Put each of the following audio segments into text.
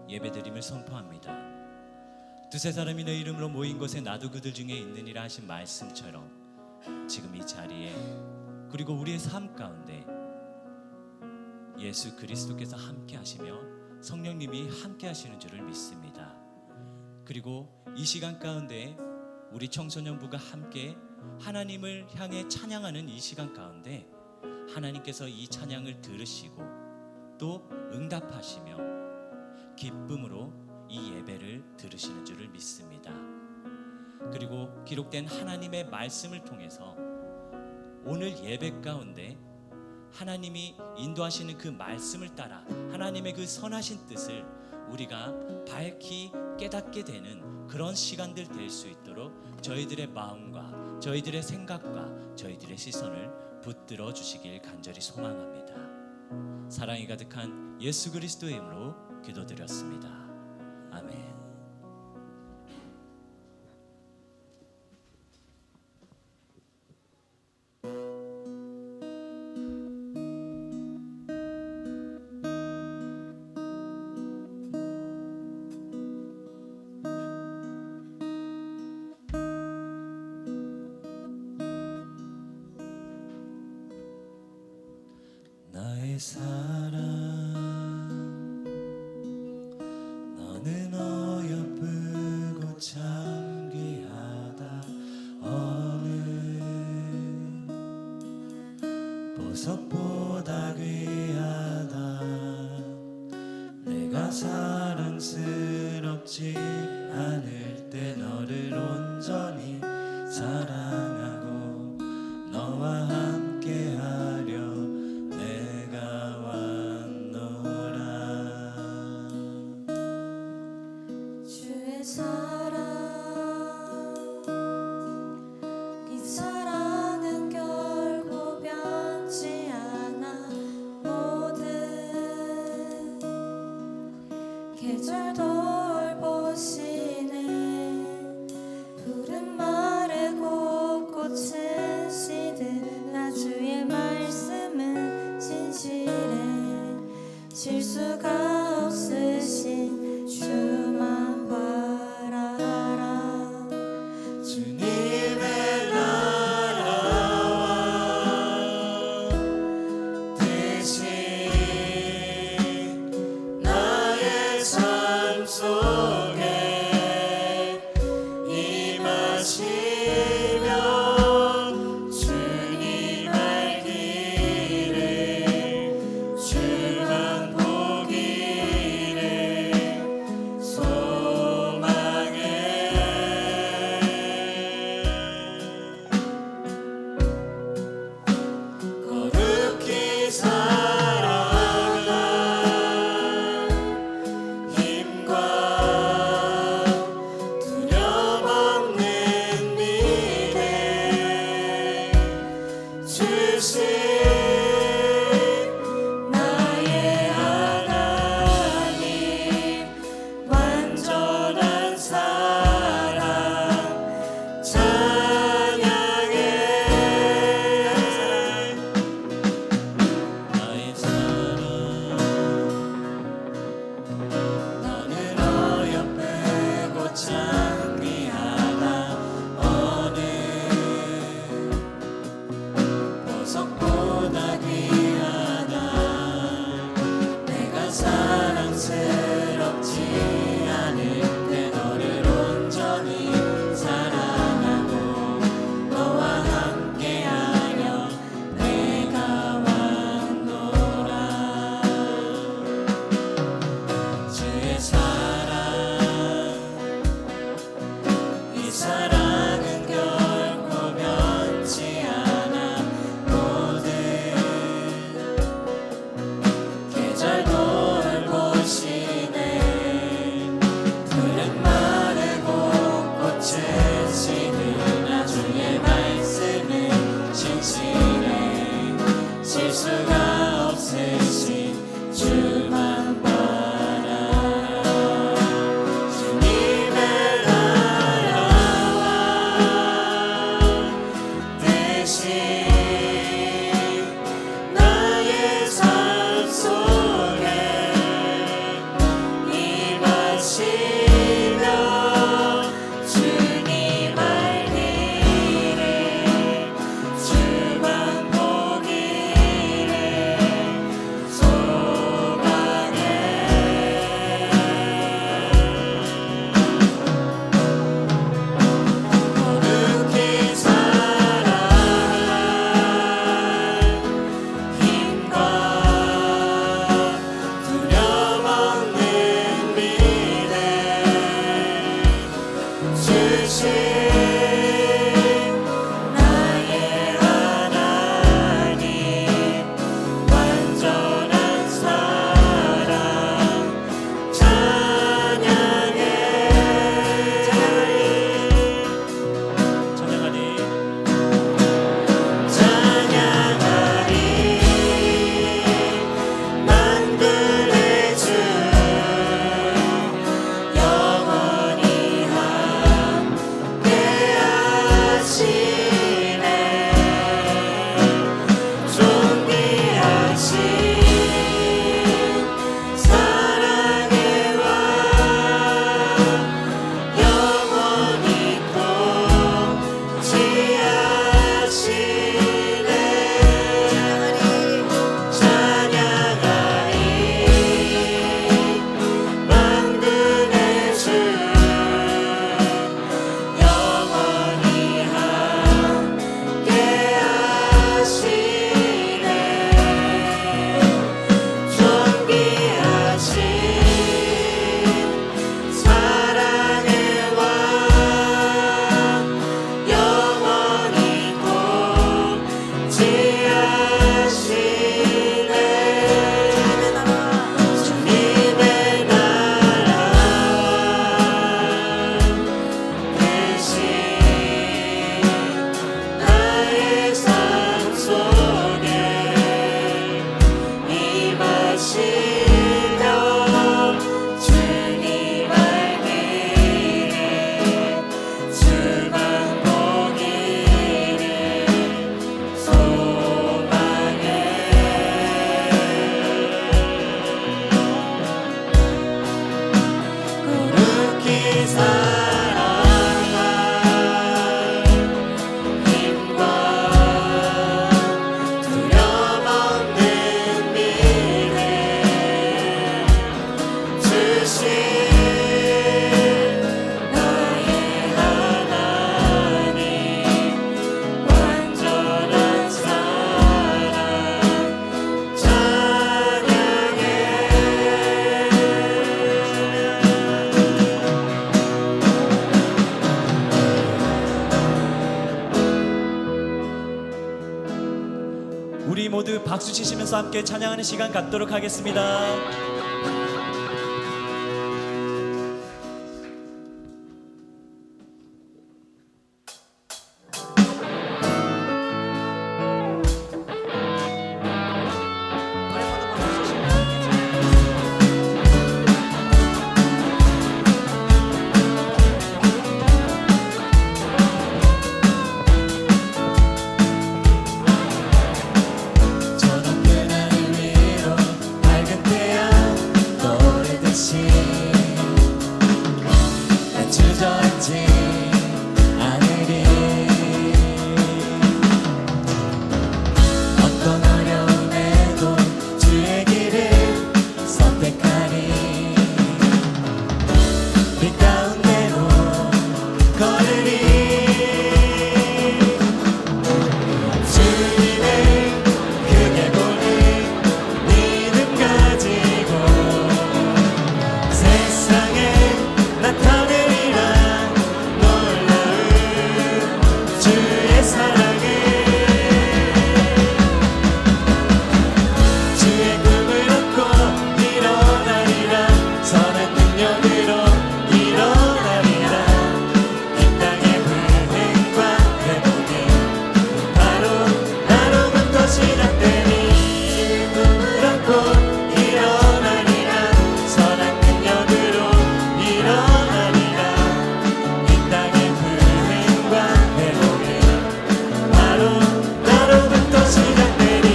예배드림을 선포합니다. 두세 사람이 내 이름으로 모인 곳에 나도 그들 중에 있느니라 하신 말씀처럼 지금 이 자리에 그리고 우리의 삶 가운데 예수 그리스도께서 함께 하시며 성령님이 함께 하시는 줄을 믿습니다. 그리고 이 시간 가운데 우리 청소년부가 함께 하나님을 향해 찬양하는 이 시간 가운데 하나님께서 이 찬양을 들으시고 또 응답하시며 기쁨으로 이 예배를 들으시는 줄을 믿습니다. 그리고 기록된 하나님의 말씀을 통해서 오늘 예배 가운데 하나님이 인도하시는 그 말씀을 따라 하나님의 그 선하신 뜻을 우리가 밝히 깨닫게 되는 그런 시간들 될 수 있도록 저희들의 마음과 저희들의 생각과 저희들의 시선을 붙들어 주시길 간절히 소망합니다. 사랑이 가득한 예수 그리스도의 이름으로 기도드렸습니다. 아멘. 나의 사랑 너는 어여쁘고 참 귀하다. 어느 보석보다 귀하다. 내가 사랑스럽지 않을 때 너를 온전히 사랑하고 너와 함께하려 내가 왔노라. 주의 사랑 이 사랑은 결코 변치 않아. 모든 계절 돌보시는 푸른 마르고 꽃은 시든 나 주의 말씀은 진실해. 실수가 없으신 주만 바라라. 주님의 나라와 대신 나의 삶 속에 임하시면 주님 알기를 주만 보기를 소망해. 거룩히 살아가 힘과 주신 나의 하나님 완전한 사랑 찬양해. 우리 모두 박수 치시면서 함께 찬양하는 시간 갖도록 하겠습니다. 저 높은 하늘 위로 밝은 태양 떠오르듯이 난 주저앉지 않으리. 어떤 어려움에도 주의 길을 선택하리. 빛 가운데로 걸으리. 주님을 크게 보는 믿음 가지고 세상에 나타내리라 놀라운 주의 사랑을. 주의 꿈을 얻고 일어나리라. 선한 능력으로 일어나리라. 이 땅의 불행과 회복이 바로 나로부터 시작되니. 주의 꿈을 얻고 일어나리라. 선한 능력으로 일어나리라. 이 땅의 불행과 회복이 바로 나로부터 시작되니.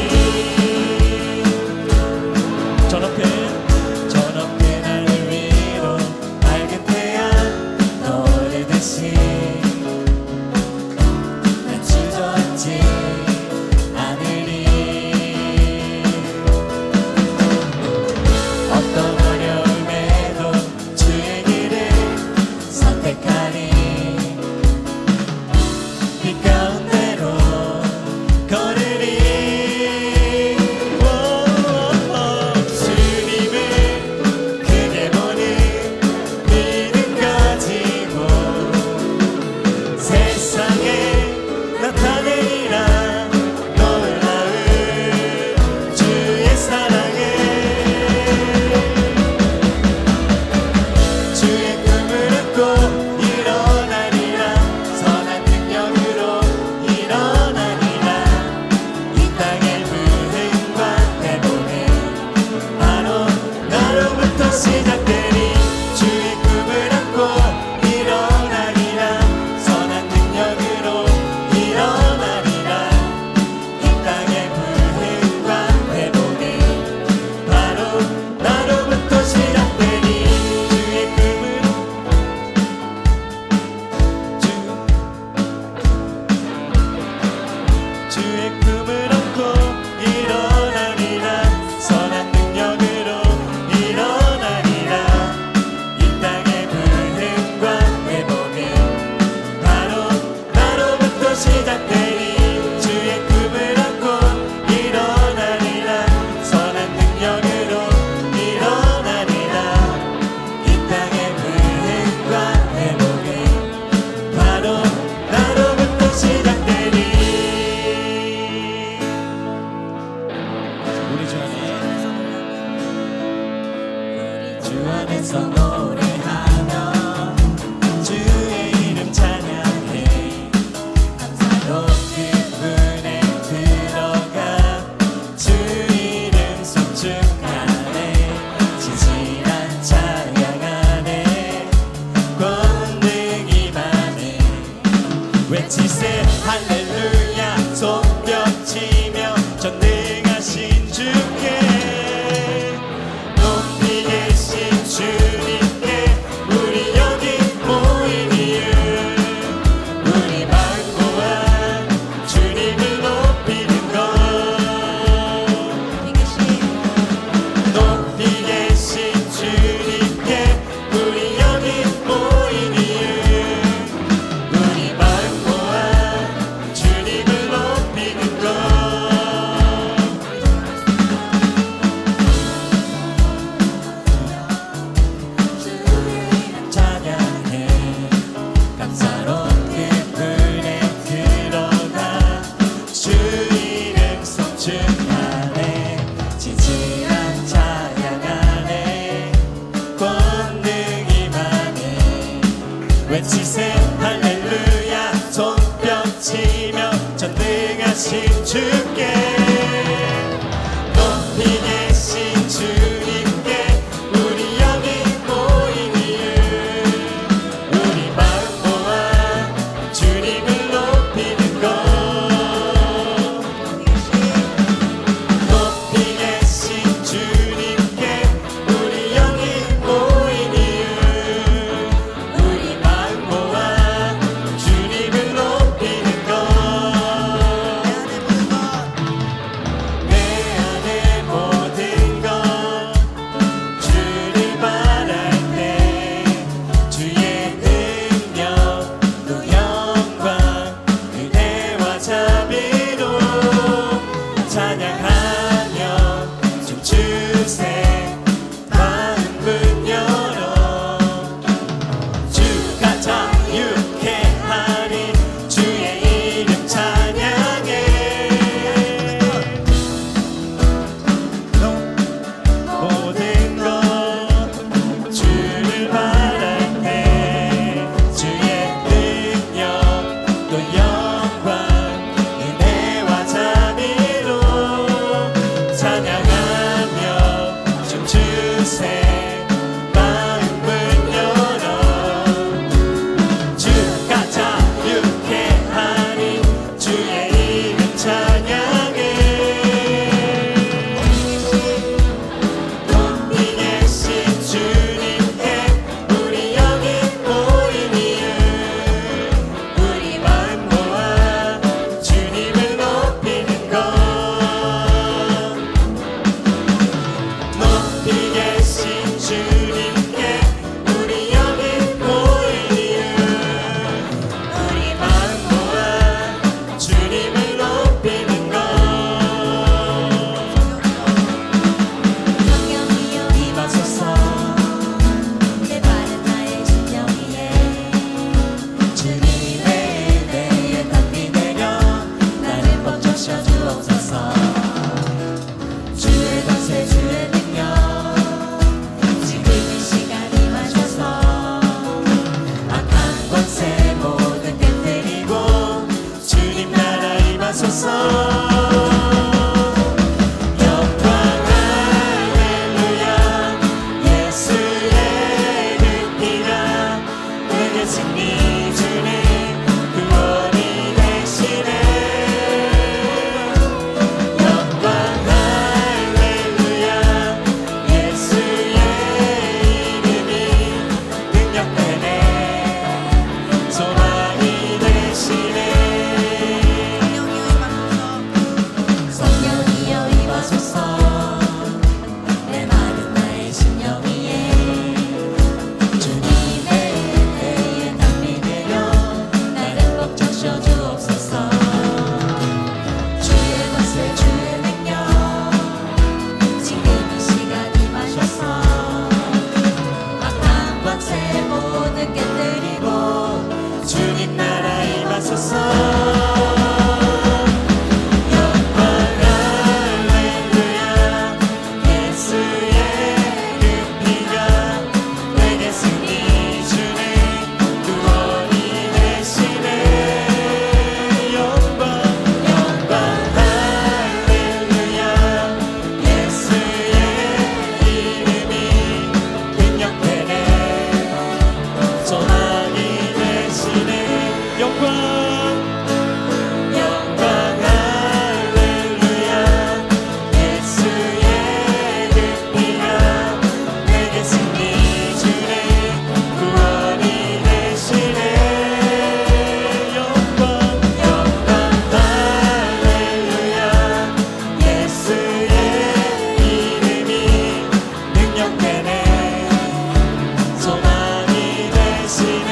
저 높은 하늘 위로 밝은 태양 떠오르듯이 난 주저앉지 않으리. 어떤 어려움에도 주의 길을 선택하리. 빛 가운데로 걸으리. 주님을 크게 보는 믿음 가지고 세상에 나타내리라 놀라운 주의 사랑을. 주의 꿈을 얻고 일어나리라. 선한 능력으로 일어나리라. 이 땅의 불행과 회복은 바로 나로부터 시작되니. 주의 꿈을 얻고 일어나리라. 선한 능력으로 일어나리라. 이 땅의 불행과 회복은 바로 나로부터 시작되니. 주의 꿈을 주의 꿈을 얻고 일어나리라. 선한 능력으로 일어나리라. 이 땅의 불행과 회복은 바로 나로부터 시작되니. 주의 꿈을 얻고 일어나리라. 선한 능력으로 일어나리라. 이 땅의 불행과 회복은 바로 나로부터 시작되니. 우리 주 안에서 노래하며 주의 이름 찬양해. 높은 은혜 들어가 주 이름 송축하네. 진실한 찬양 안에 권능이 많네. 외치세 할렐루야. 손뼉치며 전능하신 주께 높이 계신 주님께 치세 할렐루야 손뼉치며 전능하신 주께 높이 계신 주님께 우리 여기 모인 이유 우리 마음 모아 주님을 높이는 것 높이 계신 주님께 우리 여기 모인 이유 우리 마음 모아 주님을 높이는 것 내 안에 모든 것 주를 바랄 때 주의 능력 또 영광 은혜와 자비로 찬양하며 춤추세 마음 문 열어 주가 자유케 하리 주의 이름 찬양해 모든 것 주를 바랄 때 주의 능력 또 영광 은혜와 자비로 찬양하며 춤추세 마음 문 열어 주가 자유케 하리 주의 이름 찬양해 높이 계신 주님께 우리 여기 모인 이유 우리 마음 모아 주님을 높이는 것 높이 계신 주님께 우리 여기 모인 이유 우리 마음 모아 주님을 높이는 것 성령이여 임하소서 내 바른 나의 심령 위에 주님의 은혜에 담비 내려 나를 멈추셔 주옵소서 주의 권세 주의 능력 지금 이 시간 임하소서 악한 권세 모든 깨뜨리고 주님 나라 임하소서 영광 할렐루야 예수의 그 피가 내게 승리 주네 구원이 되시네 영광 할렐루야 예수의 이름이 능력되네 소망이 되시네 성령이여 임하소서 내 마른 나의 심령 위에 주님의 은혜에 담비 내려 나를 꼭 적셔 주옵소서 주의 권세 주의 능력 지금 이 시간 임하소서 악한 권세 모든 깨뜨리고 주님 나라 임하소서 영광 할렐루야 예수의 그 피가 내게 승리 주네 구원이 되시네 영광 할렐루야 예수의 이름이 능력되네 소망이 되시네 영광 할렐루야 예수의 그 피가 내게 승리 주네 구원이 되시네 영광 할렐루야 예수의 이름이 능력되네 소망이 되시네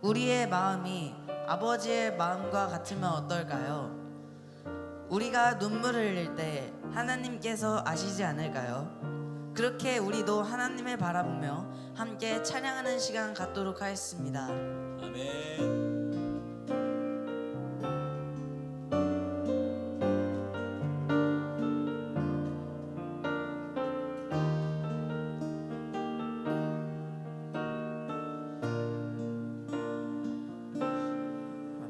우리의 마음이 아버지의 마음과 같으면 어떨까요? 우리가 눈물을 흘릴 때 하나님께서 아시지 않을까요? 그렇게 우리도 하나님을 바라보며 함께 찬양하는 시간 갖도록 하겠습니다. 아멘.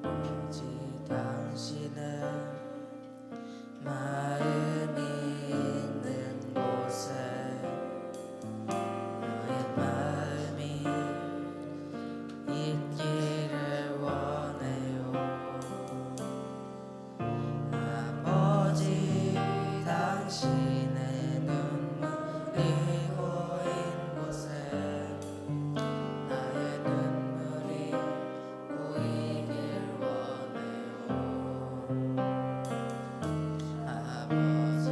아버지 당신은 마음이 있는 곳에 너의 마음이 있기를 원해요. 아버지 당신의 눈물이 고인 곳에 나의 눈물이 고이길 원해요. 아버지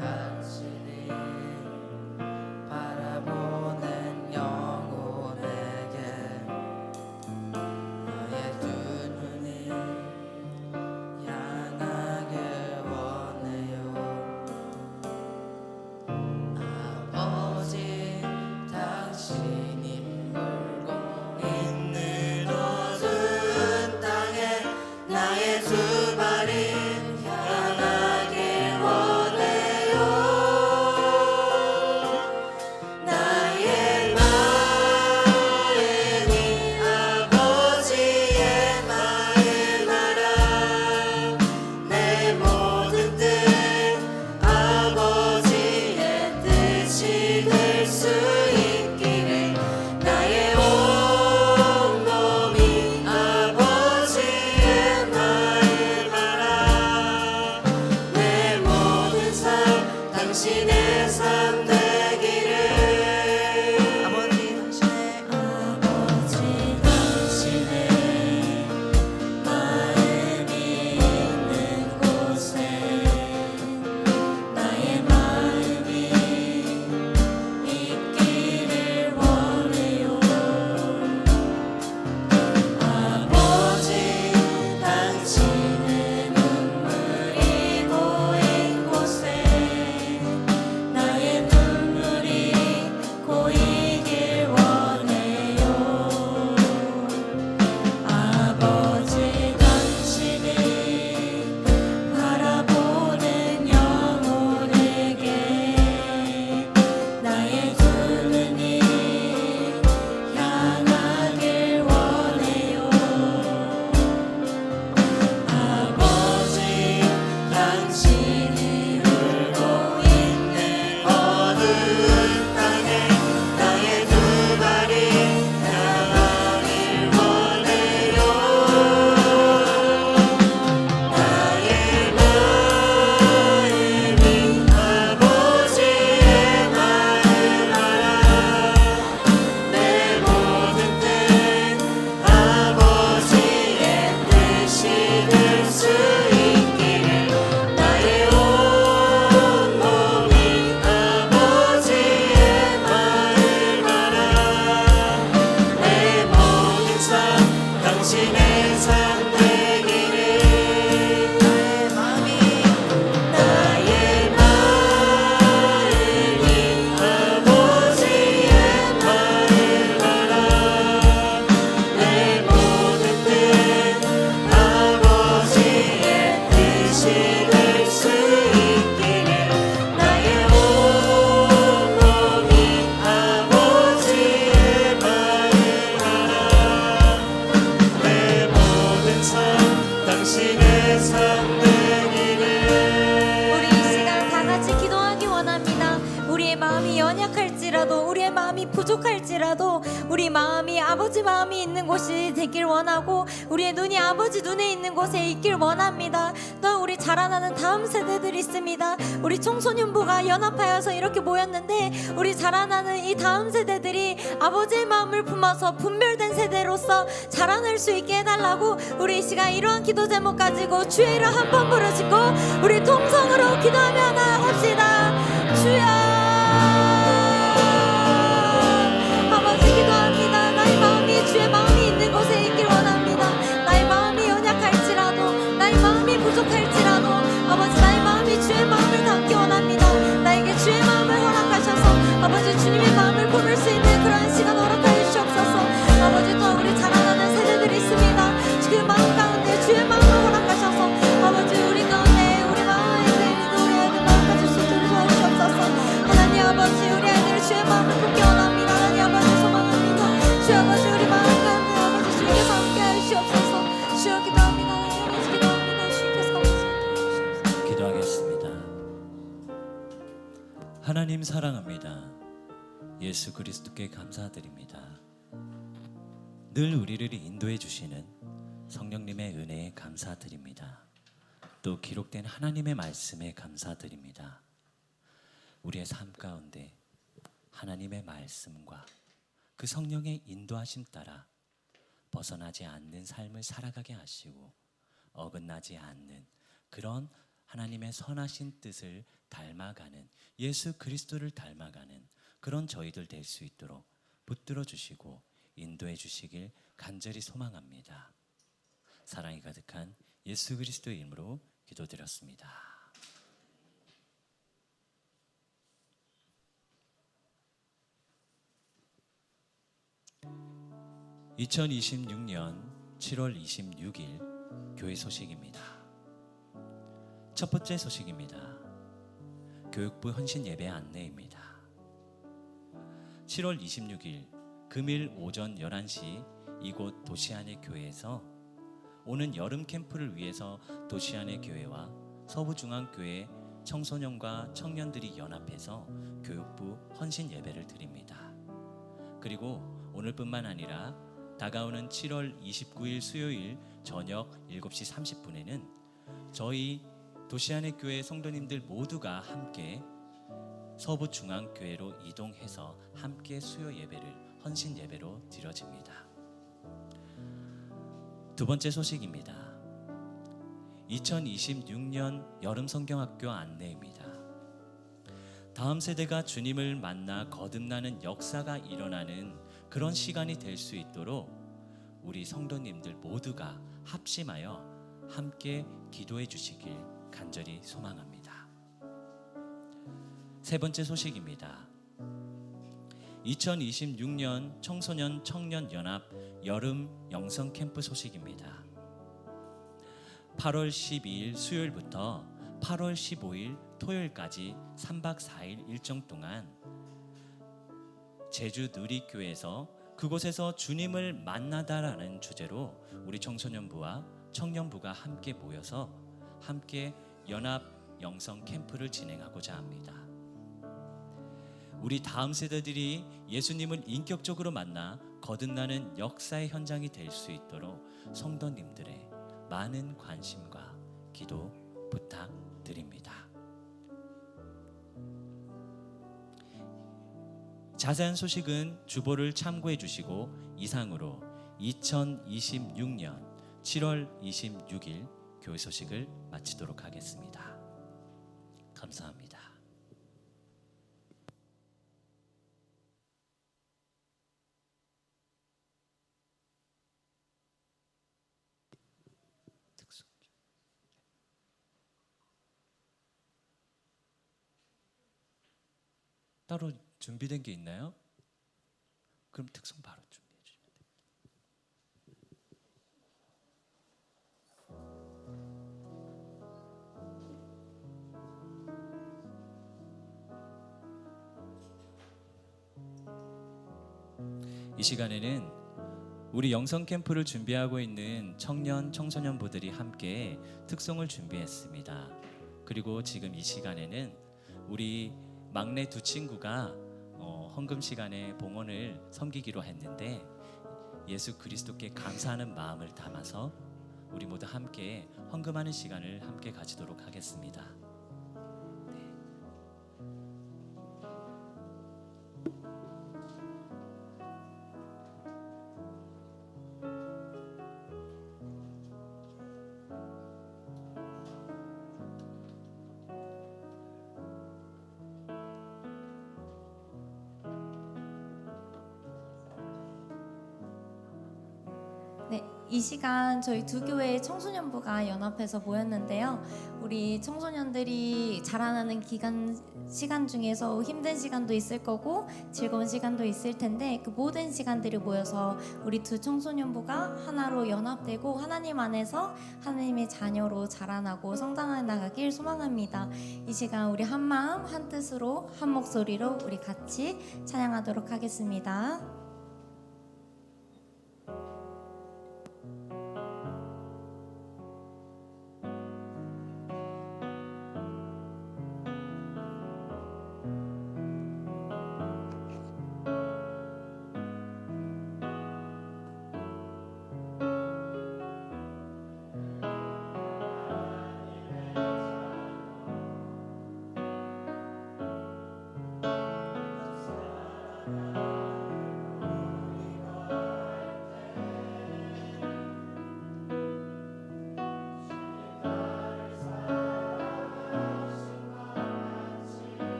당신이 바라보는 영혼에게 너의 두 눈이 향하길 원해요. 아버지 당신이 울고 있는 어두운 땅에 나의 두 발이 향하길 원해요. 나의 마음이 아버지의 마음 알아. 내 모든 뜻 아버지의 뜻이 될 수 있기를 나의 온 몸이 아버지의 마음 알아. 내 모든 삶 당신의 삶 되기를. 아버지 당신의 마음이 있는 곳에 나의 마음이 있기를 원해요. 아버지 당신의 눈물이 고인 곳에 나의 눈물이 고이길 원해요. 아버지 당신이 바라보는 영혼에게 나의 두 눈이 향하길 원해요. 아버지 당신이 울고 있는 어두운 땅에 나의 두 발이 향하길 원해요. 나의 마음이 아버지의 마음 알아. 내 모든 뜻 아버지의 뜻이 될 수 있기를 나의 온 몸이 아버지의 마음 알아. 내 모든 삶 당신의 삶 되기를. 나의 마음이 아버지의 마음 알아. 내 모든 뜻 아버지의 뜻이 될 수 있기를 나의 온 몸이 아버지의 마음 알아. 내 모든 삶 당신의 삶 되기를. 우리 이 시간 다 같이 기도하기 원합니다. 우리의 마음이 연약할지라도 우리의 마음이 부족할지라도 우리 마음이 아버지 마음이 있는 곳이 되길 원하고 우리의 눈이 아버지 눈에 있는 곳에 있길 원합니다. 또 우리 자라나는 다음 세대들이 있습니다. 우리 청소년부가 연합하여서 이렇게 모였는데 우리 자라나는 이 다음 세대들이 아버지의 마음을 품어서 분별된 세대로서 자라날 수 있게 해달라고 우리 이 시간 이러한 기도 제목 가지고 주의 이름 한 번 부르시고 우리 통성으로 기도하며 나아갑시다. 주여 아버지 기도합니다. 나의 마음이 주의 마음이 있는 곳에 있길 원합니다. 나의 마음이 연약할지라도 나의 마음이 부족할지라도 아버지 나의 마음이 주의 마음을 담기 원합니다. 나에게 주의 마음을 허락하셔서 하나님 사랑합니다. 예수 그리스도께 감사드립니다. 늘 우리를 인도해 주시는 성령님의 은혜에 감사드립니다. 또 기록된 하나님의 말씀에 감사드립니다. 우리의 삶 가운데 하나님의 말씀과 그 성령의 인도하심 따라 벗어나지 않는 삶을 살아가게 하시고 어긋나지 않는 그런 하나님의 선하신 뜻을 닮아가는, 예수 그리스도를 닮아가는 그런 저희들 될 수 있도록 붙들어 주시고 인도해 주시길 간절히 소망합니다. 사랑이 가득한 예수 그리스도의 이름으로 기도드렸습니다. 2026년 7월 26일 교회 소식입니다. 첫 번째 소식입니다. 교육부 헌신 예배 안내입니다. 7월 26일 금일 오전 11시 이곳 도시안의 교회에서 오는 여름 캠프를 위해서 도시안의 교회와 서부중앙교회 청소년과 청년들이 연합해서 교육부 헌신 예배를 드립니다. 그리고 오늘뿐만 아니라 다가오는 7월 29일 수요일 저녁 7시 30분에는 저희 도시안의 교회 성도님들 모두가 함께 서부중앙교회로 이동해서 함께 수요 예배를 헌신 예배로 드려집니다. 두 번째 소식입니다. 2026년 여름 성경학교 안내입니다. 다음 세대가 주님을 만나 거듭나는 역사가 일어나는 그런 시간이 될 수 있도록 우리 성도님들 모두가 합심하여 함께 기도해 주시길 간절히 소망합니다. 세 번째 소식입니다. 2026년 청소년 청년연합 여름 영성 캠프 소식입니다. 8월 12일 수요일부터 8월 15일 토요일까지 3박 4일 일정 동안 제주 누리교회에서 그곳에서 주님을 만나다라는 주제로 우리 청소년부와 청년부가 함께 모여서 함께 연합 영성 캠프를 진행하고자 합니다. 우리 다음 세대들이 예수님을 인격적으로 만나 거듭나는 역사의 현장이 될 수 있도록 성도님들의 많은 관심과 기도 부탁드립니다. 자세한 소식은 주보를 참고해 주시고 이상으로 2026년 7월 26일 교회 소식을 마치도록 하겠습니다. 감사합니다. 따로 준비된 게 있나요? 그럼 특송 바로 준비해 주시면 됩니다. 이 시간에는 우리 영성 캠프를 준비하고 있는 청년 청소년부들이 함께 특송을 준비했습니다. 그리고 지금 이 시간에는 우리 막내 두 친구가 헌금 시간에 봉헌을 섬기기로 했는데 예수 그리스도께 감사하는 마음을 담아서 우리 모두 함께 헌금하는 시간을 함께 가지도록 하겠습니다. 네, 이 시간 저희 두 교회 청소년부가 연합해서 모였는데요. 우리 청소년들이 자라나는 시간 중에서 힘든 시간도 있을 거고 즐거운 시간도 있을 텐데 그 모든 시간들이 모여서 우리 두 청소년부가 하나로 연합되고 하나님 안에서 하나님의 자녀로 자라나고 성장해 나가길 소망합니다. 이 시간 우리 한 마음 한 뜻으로 한 목소리로 우리 같이 찬양하도록 하겠습니다.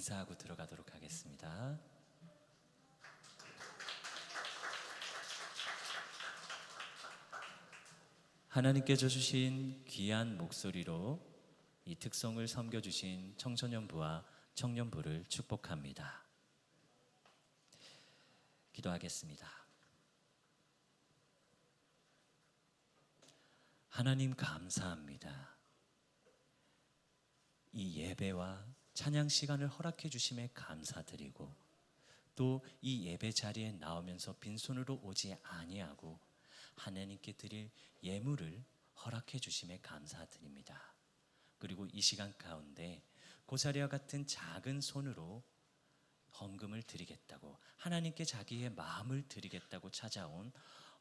인사하고 들어가도록 하겠습니다. 하나님께서 주신 귀한 목소리로 이 특성을 섬겨주신 청소년부와 청년부를 축복합니다. 기도하겠습니다. 하나님 감사합니다. 이 예배와 찬양 시간을 허락해 주심에 감사드리고 또 이 예배 자리에 나오면서 빈손으로 오지 아니하고 하나님께 드릴 예물을 허락해 주심에 감사드립니다. 그리고 이 시간 가운데 고사리와 같은 작은 손으로 헌금을 드리겠다고 하나님께 자기의 마음을 드리겠다고 찾아온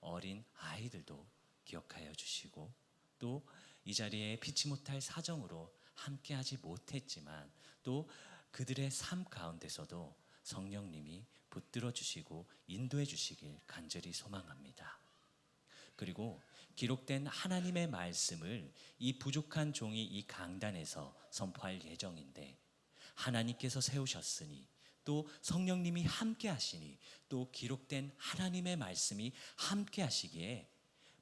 어린 아이들도 기억하여 주시고 또 이 자리에 피치 못할 사정으로 함께하지 못했지만 또 그들의 삶 가운데서도 성령님이 붙들어 주시고 인도해 주시길 간절히 소망합니다. 그리고 기록된 하나님의 말씀을 이 부족한 종이 이 강단에서 선포할 예정인데 하나님께서 세우셨으니 또 성령님이 함께 하시니 또 기록된 하나님의 말씀이 함께 하시기에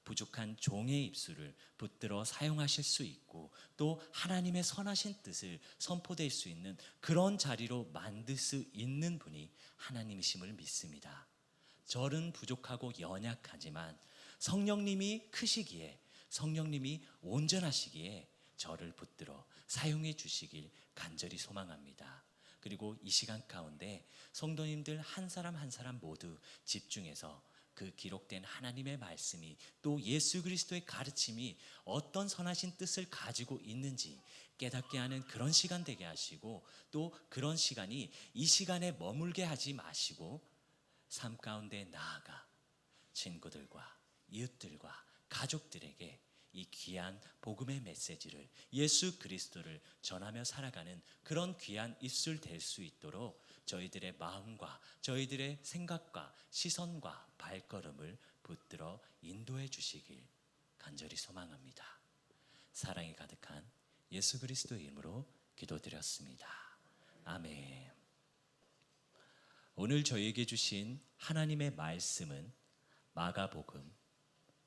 부족한 종의 입술을 붙들어 사용하실 수 있고 또 하나님의 선하신 뜻을 선포될 수 있는 그런 자리로 만들 수 있는 분이 하나님이심을 믿습니다. 저는 부족하고 연약하지만 성령님이 크시기에 성령님이 온전하시기에 저를 붙들어 사용해 주시길 간절히 소망합니다. 그리고 이 시간 가운데 성도님들 한 사람 한 사람 모두 집중해서 그 기록된 하나님의 말씀이 또 예수 그리스도의 가르침이 어떤 선하신 뜻을 가지고 있는지 깨닫게 하는 그런 시간 되게 하시고 또 그런 시간이 이 시간에 머물게 하지 마시고 삶 가운데 나아가 친구들과 이웃들과 가족들에게 이 귀한 복음의 메시지를 예수 그리스도를 전하며 살아가는 그런 귀한 입술 될 수 있도록 저희들의 마음과 저희들의 생각과 시선과 발걸음을 붙들어 인도해 주시길 간절히 소망합니다. 사랑이 가득한 예수 그리스도의 이름으로 기도드렸습니다. 아멘. 오늘 저희에게 주신 하나님의 말씀은 마가복음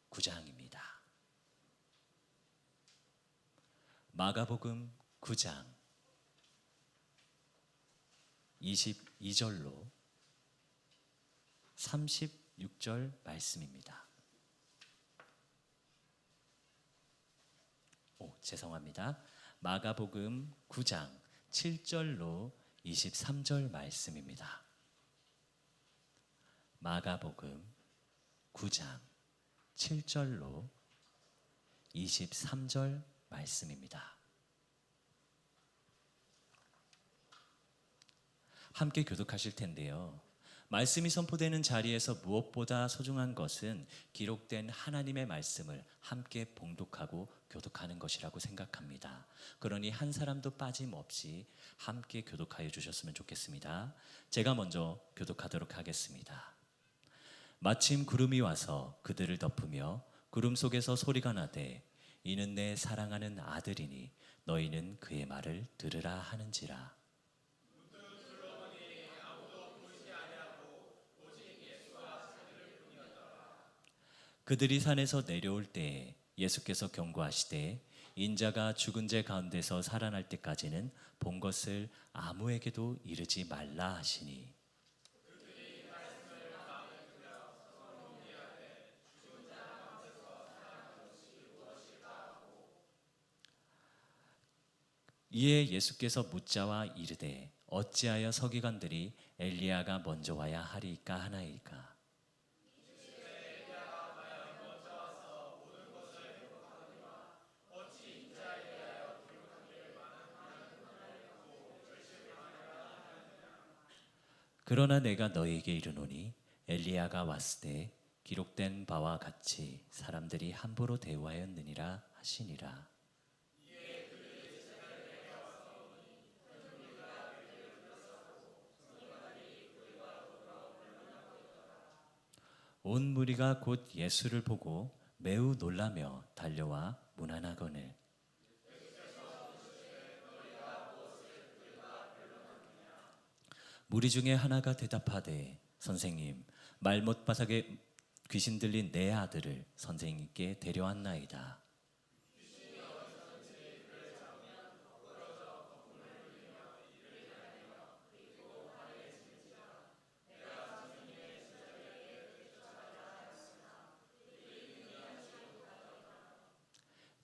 9장입니다. 마가복음 9장 22절로 36절 말씀입니다. 죄송합니다. 마가복음 9장 7절로 23절 말씀입니다. 마가복음 9장 7절로 23절 말씀입니다. 함께 교독하실 텐데요. 말씀이 선포되는 자리에서 무엇보다 소중한 것은 기록된 하나님의 말씀을 함께 봉독하고 교독하는 것이라고 생각합니다. 그러니 한 사람도 빠짐없이 함께 교독하여 주셨으면 좋겠습니다. 제가 먼저 교독하도록 하겠습니다. 마침 구름이 와서 그들을 덮으며 구름 속에서 소리가 나되 이는 내 사랑하는 아들이니 너희는 그의 말을 들으라 하는지라. 그들이 산에서 내려올 때에 예수께서 경고하시되 인자가 죽은 자 가운데서 살아날 때까지는 본 것을 아무에게도 이르지 말라 하시니 이에 예수께서 묻자와 이르되 어찌하여 서기관들이 엘리야가 먼저 와야 하리까 하나이까. 그러나 내가 너희에게 이르노니 엘리야가 왔을 때 기록된 바와 같이 사람들이 함부로 대우하였느니라 하시니라. 온 무리가 곧 예수를 보고 매우 놀라며 달려와 문안하거늘 무리 중에 하나가 대답하되 선생님 말못바닥에 귀신 들린 내 아들을 선생님께 데려왔나이다.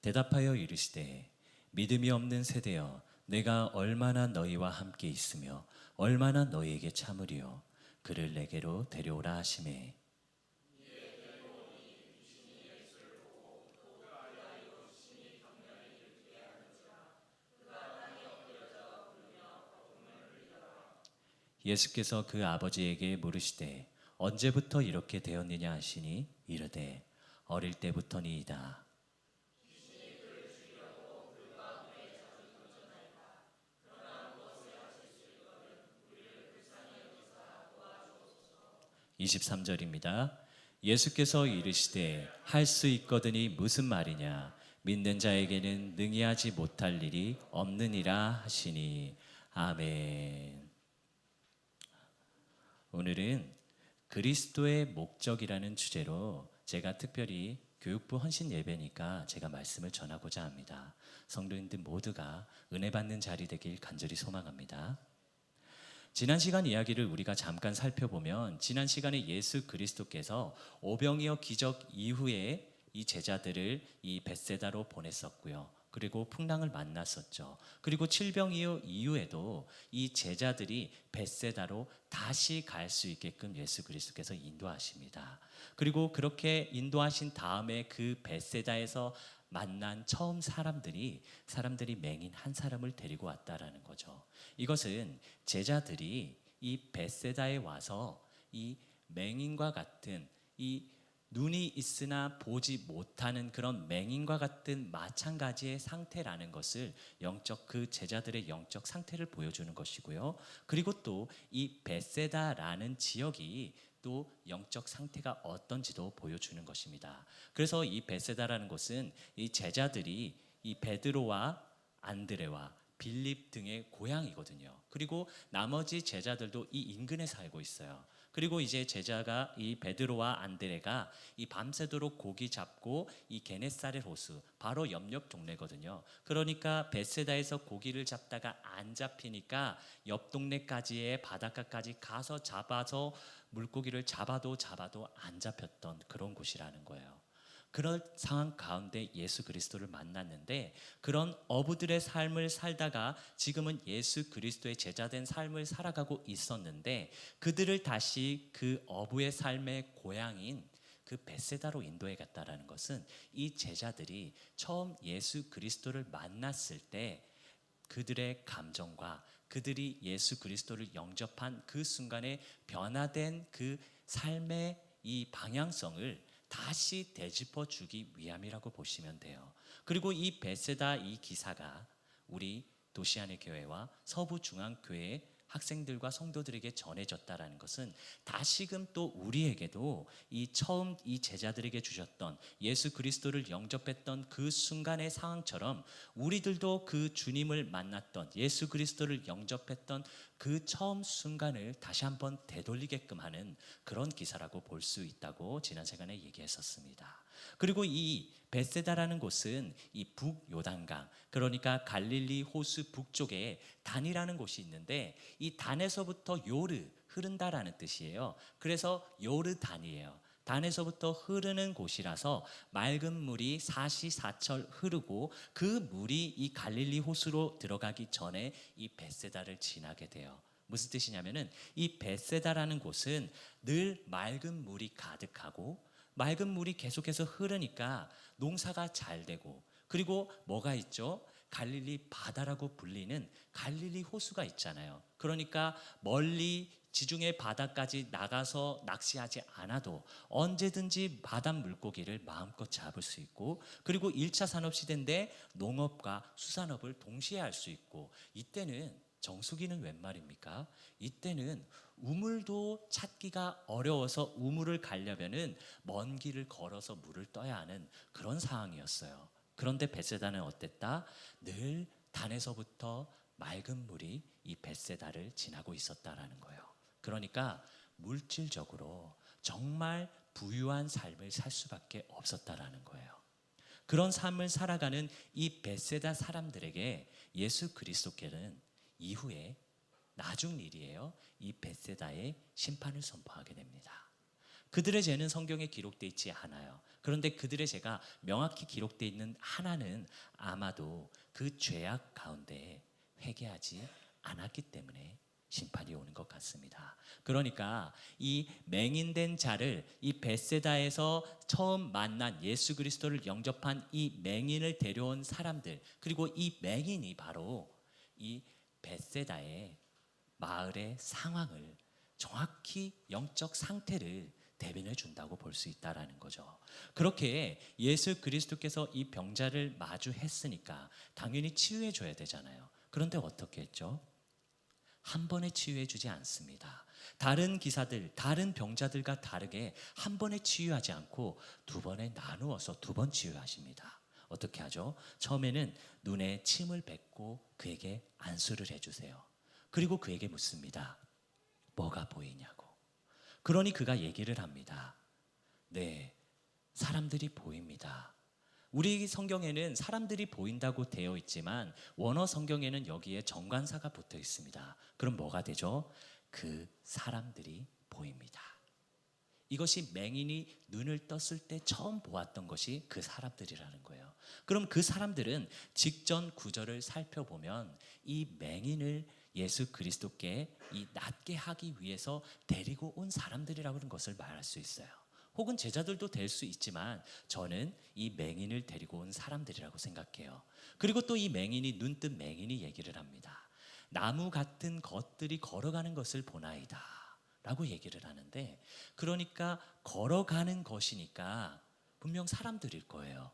대답하여 이르시되 믿음이 없는 세대여 내가 얼마나 너희와 함께 있으며 얼마나 너희에게 참으리요 그를 내게로 데려오라 하시매 예수께서 그 아버지에게 물으시되 언제부터 이렇게 되었느냐 하시니 이르되 어릴 때부터니이다. 23절입니다. 예수께서 이르시되 할 수 있거든이 무슨 말이냐 믿는 자에게는 능히 하지 못할 일이 없느니라 하시니 아멘. 오늘은 그리스도의 목적이라는 주제로 제가 특별히 교육부 헌신 예배니까 제가 말씀을 전하고자 합니다. 성도님들 모두가 은혜 받는 자리 되길 간절히 소망합니다. 지난 시간 이야기를 우리가 잠깐 살펴보면 지난 시간에 예수 그리스도께서 오병이어 기적 이후에 이 제자들을 이 벳세다로 보냈었고요. 그리고 풍랑을 만났었죠. 그리고 칠병이어 이후에도 이 제자들이 벳세다로 다시 갈 수 있게끔 예수 그리스도께서 인도하십니다. 그리고 그렇게 인도하신 다음에 그 벳세다에서 만난 처음 사람들이 맹인 한 사람을 데리고 왔다라는 거죠. 이것은 제자들이 이 벳세다에 와서 이 맹인과 같은 이 눈이 있으나 보지 못하는 그런 맹인과 같은 마찬가지의 상태라는 것을 그 제자들의 영적 상태를 보여주는 것이고요. 그리고 또 이 벳세다라는 지역이 또 영적 상태가 어떤지도 보여주는 것입니다. 그래서 이 벳세다라는 곳은 이 제자들이 이 베드로와 안드레와 빌립 등의 고향이거든요. 그리고 나머지 제자들도 이 인근에 살고 있어요. 그리고 이제 제자가 이 베드로와 안드레가 이 밤새도록 고기 잡고 이 게네사렛 호수 바로 옆 동네거든요. 그러니까 벳세다에서 고기를 잡다가 안 잡히니까 옆 동네까지의 바닷가까지 가서 잡아서 물고기를 잡아도 안 잡혔던 그런 곳이라는 거예요. 그런 상황 가운데 예수 그리스도를 만났는데 그런 어부들의 삶을 살다가 지금은 예수 그리스도의 제자된 삶을 살아가고 있었는데 그들을 다시 그 어부의 삶의 고향인 그 벳세다로 인도해 갔다라는 것은 이 제자들이 처음 예수 그리스도를 만났을 때 그들의 감정과 그들이 예수 그리스도를 영접한 그 순간에 변화된 그 삶의 이 방향성을 다시 되짚어 주기 위함이라고 보시면 돼요. 그리고 이 벳세다 이 기사가 우리 도시안의 교회와 서부중앙교회 학생들과 성도들에게 전해졌다라는 것은 다시금 또 우리에게도 이 처음 이 제자들에게 주셨던 예수 그리스도를 영접했던 그 순간의 상황처럼 우리들도 그 주님을 만났던 예수 그리스도를 영접했던 그 처음 순간을 다시 한번 되돌리게끔 하는 그런 기사라고 볼 수 있다고 지난 시간에 얘기했었습니다. 그리고 이 벳세다라는 곳은 이 북요단강, 그러니까 갈릴리 호수 북쪽에 단이라는 곳이 있는데 이 단에서부터 요르, 흐른다라는 뜻이에요. 그래서 요르단이에요. 단에서부터 흐르는 곳이라서 맑은 물이 사시사철 흐르고 그 물이 이 갈릴리 호수로 들어가기 전에 이 벳세다를 지나게 돼요. 무슨 뜻이냐면은 이 벳세다라는 곳은 늘 맑은 물이 가득하고 맑은 물이 계속해서 흐르니까 농사가 잘 되고 그리고 뭐가 있죠? 갈릴리 바다라고 불리는 갈릴리 호수가 있잖아요. 그러니까 멀리 지중해 바다까지 나가서 낚시하지 않아도 언제든지 바다 물고기를 마음껏 잡을 수 있고 그리고 1차 산업시대인데 농업과 수산업을 동시에 할 수 있고 이때는 정수기는 웬 말입니까? 이때는 우물도 찾기가 어려워서 우물을 가려면은 먼 길을 걸어서 물을 떠야 하는 그런 상황이었어요. 그런데 벳세다는 어땠다? 늘 단에서부터 맑은 물이 이 벳세다를 지나고 있었다라는 거예요. 그러니까 물질적으로 정말 부유한 삶을 살 수밖에 없었다라는 거예요. 그런 삶을 살아가는 이 벳세다 사람들에게 예수 그리스도께는 이후에 나중 일이에요. 이 벳세다의 심판을 선포하게 됩니다. 그들의 죄는 성경에 기록되어 있지 않아요. 그런데 그들의 죄가 명확히 기록되어 있는 하나는 아마도 그 죄악 가운데 회개하지 않았기 때문에 심판이 오는 것 같습니다. 그러니까 이 맹인된 자를 이 벳세다에서 처음 만난 예수 그리스도를 영접한 이 맹인을 데려온 사람들, 그리고 이 맹인이 바로 이 벳세다의 마을의 상황을 정확히 영적 상태를 대변해 준다고 볼 수 있다라는 거죠. 그렇게 예수 그리스도께서 이 병자를 마주했으니까 당연히 치유해 줘야 되잖아요. 그런데 어떻게 했죠? 한 번에 치유해 주지 않습니다. 다른 기사들, 다른 병자들과 다르게 한 번에 치유하지 않고 두 번에 나누어서 두 번 치유하십니다. 어떻게 하죠? 처음에는 눈에 침을 뱉고 그에게 안수를 해주세요. 그리고 그에게 묻습니다. 뭐가 보이냐고. 그러니 그가 얘기를 합니다. 네, 사람들이 보입니다. 우리 성경에는 사람들이 보인다고 되어 있지만 원어 성경에는 여기에 정관사가 붙어 있습니다. 그럼 뭐가 되죠? 그 사람들이 보입니다. 이것이 맹인이 눈을 떴을 때 처음 보았던 것이 그 사람들이라는 거예요. 그럼 그 사람들은 직전 구절을 살펴보면 이 맹인을 예수 그리스도께 이 낫게 하기 위해서 데리고 온 사람들이라고 하는 것을 말할 수 있어요. 혹은 제자들도 될 수 있지만 저는 이 맹인을 데리고 온 사람들이라고 생각해요. 그리고 또 이 맹인이 눈뜬 맹인이 얘기를 합니다. 나무 같은 것들이 걸어가는 것을 보나이다 라고 얘기를 하는데, 그러니까 걸어가는 것이니까 분명 사람들일 거예요.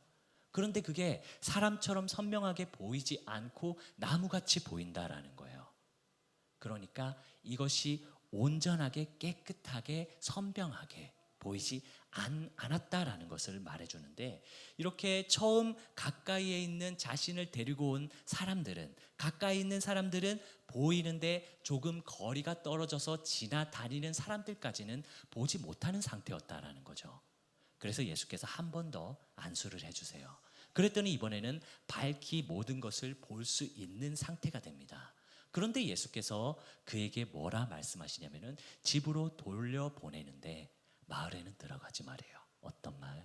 그런데 그게 사람처럼 선명하게 보이지 않고 나무같이 보인다라는 거예요. 그러니까 이것이 온전하게 깨끗하게 선명하게 보이지 않았다라는 것을 말해주는데, 이렇게 처음 가까이에 있는 자신을 데리고 온 사람들은, 가까이 있는 사람들은 보이는데 조금 거리가 떨어져서 지나다니는 사람들까지는 보지 못하는 상태였다라는 거죠. 그래서 예수께서 한 번 더 안수를 해주세요. 그랬더니 이번에는 밝히 모든 것을 볼 수 있는 상태가 됩니다. 그런데 예수께서 그에게 뭐라 말씀하시냐면은 집으로 돌려보내는데 마을에는 들어가지 말아요. 어떤 마을?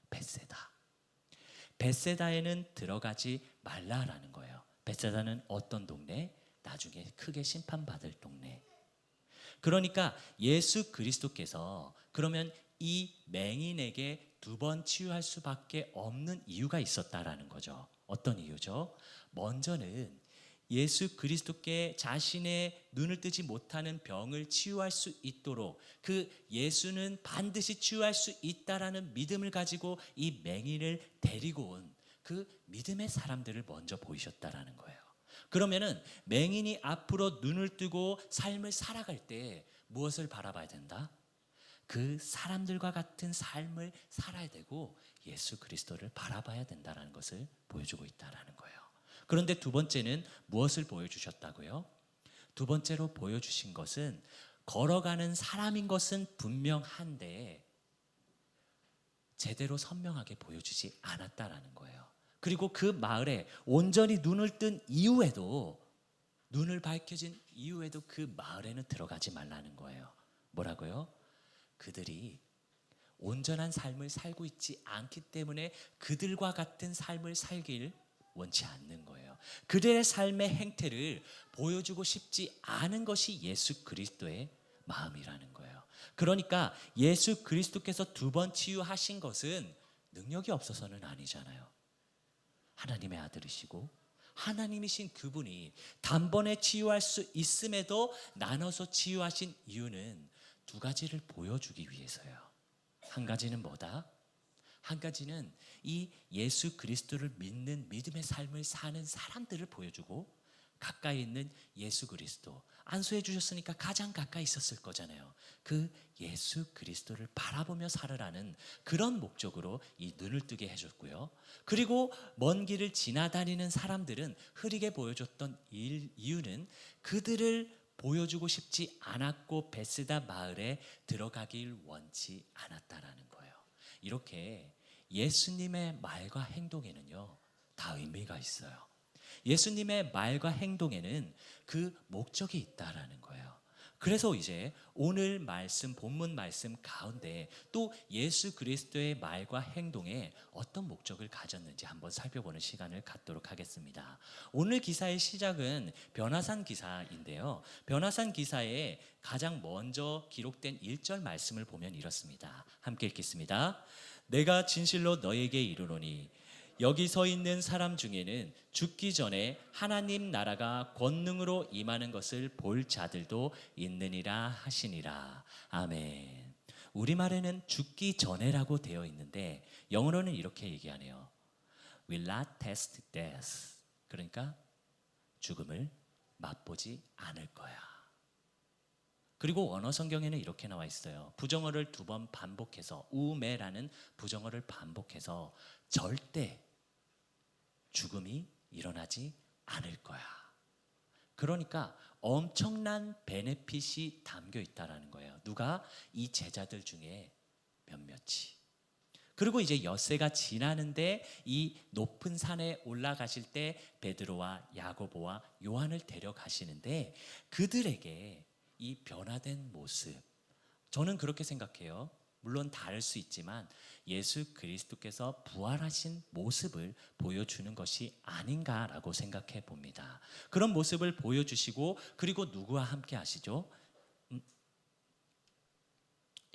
벳세다. 벳세다에는 들어가지 말라라는 거예요. 벳세다는 어떤 동네? 나중에 크게 심판받을 동네. 그러니까 예수 그리스도께서 그러면 이 맹인에게 두 번 치유할 수밖에 없는 이유가 있었다라는 거죠. 어떤 이유죠? 먼저는 예수 그리스도께 자신의 눈을 뜨지 못하는 병을 치유할 수 있도록 그 예수는 반드시 치유할 수 있다라는 믿음을 가지고 이 맹인을 데리고 온 그 믿음의 사람들을 먼저 보이셨다라는 거예요. 그러면은 맹인이 앞으로 눈을 뜨고 삶을 살아갈 때 무엇을 바라봐야 된다? 그 사람들과 같은 삶을 살아야 되고 예수 그리스도를 바라봐야 된다는 것을 보여주고 있다는 거예요. 그런데 두 번째는 무엇을 보여주셨다고요? 두 번째로 보여주신 것은 걸어가는 사람인 것은 분명한데 제대로 선명하게 보여주지 않았다라는 거예요. 그리고 그 마을에 온전히 눈을 뜬 이후에도, 눈을 밝혀진 이후에도 그 마을에는 들어가지 말라는 거예요. 뭐라고요? 그들이 온전한 삶을 살고 있지 않기 때문에 그들과 같은 삶을 살길 원치 않는 거예요. 그들의 삶의 행태를 보여주고 싶지 않은 것이 예수 그리스도의 마음이라는 거예요. 그러니까 예수 그리스도께서 두 번 치유하신 것은 능력이 없어서는 아니잖아요. 하나님의 아들이시고 하나님이신 그분이 단번에 치유할 수 있음에도 나눠서 치유하신 이유는 두 가지를 보여주기 위해서요. 한 가지는 뭐다? 한 가지는 이 예수 그리스도를 믿는 믿음의 삶을 사는 사람들을 보여주고, 가까이 있는 예수 그리스도, 안수해 주셨으니까 가장 가까이 있었을 거잖아요. 그 예수 그리스도를 바라보며 살으라는 그런 목적으로 이 눈을 뜨게 해줬고요. 그리고 먼 길을 지나다니는 사람들은 흐리게 보여줬던 이유는 그들을 보여주고 싶지 않았고 베스다 마을에 들어가길 원치 않았다라는 거예요. 이렇게 예수님의 말과 행동에는요, 다 의미가 있어요. 예수님의 말과 행동에는 그 목적이 있다라는 거예요. 그래서 이제 오늘 말씀, 본문 말씀 가운데 또 예수 그리스도의 말과 행동에 어떤 목적을 가졌는지 한번 살펴보는 시간을 갖도록 하겠습니다. 오늘 기사의 시작은 변화산 기사인데요. 변화산 기사에 가장 먼저 기록된 1절 말씀을 보면 이렇습니다. 함께 읽겠습니다. 내가 진실로 너에게 이르노니 여기 서 있는 사람 중에는 죽기 전에 하나님 나라가 권능으로 임하는 것을 볼 자들도 있느니라 하시니라. 아멘. 우리말에는 죽기 전에라고 되어 있는데 영어로는 이렇게 얘기하네요. Will not taste death. 그러니까 죽음을 맛보지 않을 거야. 그리고 원어 성경에는 이렇게 나와 있어요. 부정어를 2번 반복해서 우매라는 부정어를 반복해서 절대 죽음이 일어나지 않을 거야. 그러니까 엄청난 베네핏이 담겨 있다라는 거예요. 누가? 이 제자들 중에 몇몇이. 그리고 이제 엿새가 지나는데 이 높은 산에 올라가실 때 베드로와 야고보와 요한을 데려가시는데 그들에게 이 변화된 모습, 저는 그렇게 생각해요. 물론 다를 수 있지만 예수 그리스도께서 부활하신 모습을 보여주는 것이 아닌가라고 생각해 봅니다. 그런 모습을 보여주시고 그리고 누구와 함께 하시죠?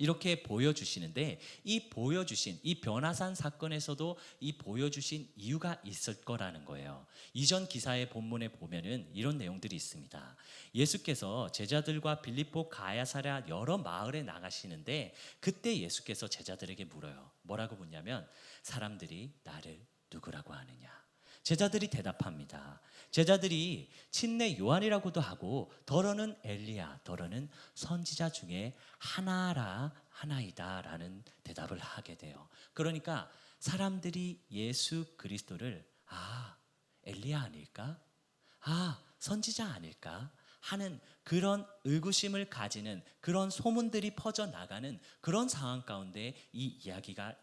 이렇게 보여주시는데 이 보여주신 이 변화산 사건에서도 이 보여주신 이유가 있을 거라는 거예요. 이전 기사의 본문에 보면은 이런 내용들이 있습니다. 예수께서 제자들과 빌립보 가야사랴 여러 마을에 나가시는데 그때 예수께서 제자들에게 물어요. 뭐라고 묻냐면 사람들이 나를 누구라고 하느냐. 제자들이 대답합니다. 제자들이 친내 요한이라고도 하고 더러는 엘리야, 더러는 선지자 중에 하나이다 라는 대답을 하게 돼요. 그러니까 사람들이 예수 그리스도를 엘리야 아닐까? 선지자 아닐까? 하는 그런 의구심을 가지는 그런 소문들이 퍼져나가는 그런 상황 가운데 이 이야기가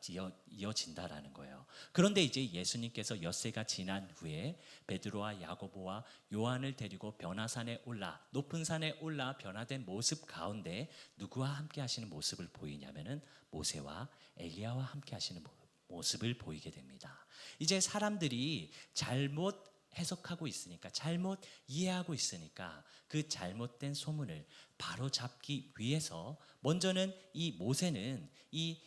이어진다라는 거예요. 그런데 이제 예수님께서 엿새가 지난 후에 베드로와 야고보와 요한을 데리고 변화산에 올라 높은 산에 올라 변화된 모습 가운데 누구와 함께 하시는 모습을 보이냐면은 모세와 엘리야와 함께 하시는 모습을 보이게 됩니다. 이제 사람들이 잘못 해석하고 있으니까 잘못 이해하고 있으니까 그 잘못된 소문을 바로잡기 위해서 먼저는 이 모세는 이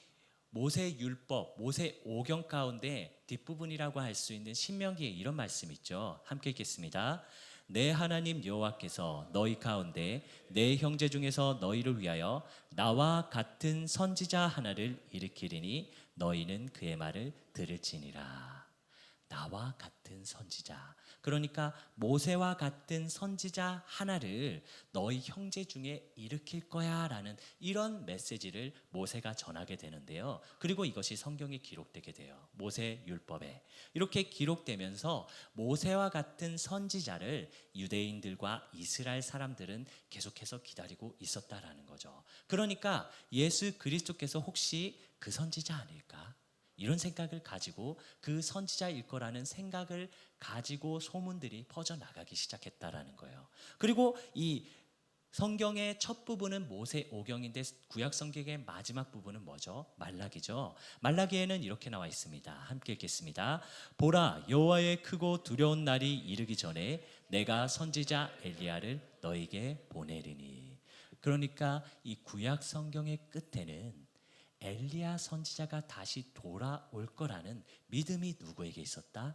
모세 율법, 모세 오경 가운데 뒷부분이라고 할 수 있는 신명기에 이런 말씀 있죠. 함께 읽겠습니다. 내 하나님 여호와께서 너희 가운데 내 형제 중에서 너희를 위하여 나와 같은 선지자 하나를 일으키리니 너희는 그의 말을 들을지니라. 나와 같은 선지자. 그러니까 모세와 같은 선지자 하나를 너희 형제 중에 일으킬 거야 라는 이런 메시지를 모세가 전하게 되는데요. 그리고 이것이 성경에 기록되게 돼요. 모세 율법에. 이렇게 기록되면서 모세와 같은 선지자를 유대인들과 이스라엘 사람들은 계속해서 기다리고 있었다라는 거죠. 그러니까 예수 그리스도께서 혹시 그 선지자 아닐까? 이런 생각을 가지고 그 선지자일 거라는 생각을 가지고 소문들이 퍼져나가기 시작했다라는 거예요. 그리고 이 성경의 첫 부분은 모세 오경인데 구약 성경의 마지막 부분은 뭐죠? 말라기죠. 말라기에는 이렇게 나와 있습니다. 함께 읽겠습니다. 보라, 여호와의 크고 두려운 날이 이르기 전에 내가 선지자 엘리야를 너에게 보내리니. 그러니까 이 구약 성경의 끝에는 엘리야 선지자가 다시 돌아올 거라는 믿음이 누구에게 있었다?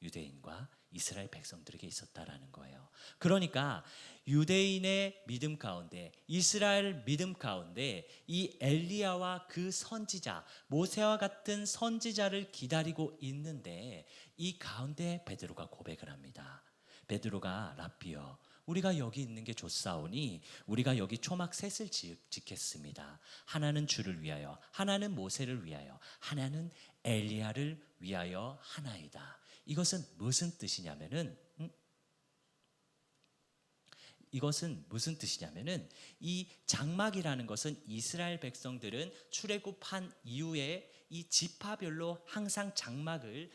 유대인과 이스라엘 백성들에게 있었다라는 거예요. 그러니까 유대인의 믿음 가운데, 이스라엘 믿음 가운데 이 엘리야와 그 선지자, 모세와 같은 선지자를 기다리고 있는데 이 가운데 베드로가 고백을 합니다. 베드로가 랍비여 우리가 여기 있는 게 좋사오니 우리가 여기 초막 셋을 짓겠습니다. 하나는 주를 위하여, 하나는 모세를 위하여, 하나는 엘리야를 위하여 하나이다. 이것은 무슨 뜻이냐면은 이 장막이라는 것은 이스라엘 백성들은 출애굽한 이후에 이 지파별로 항상 장막을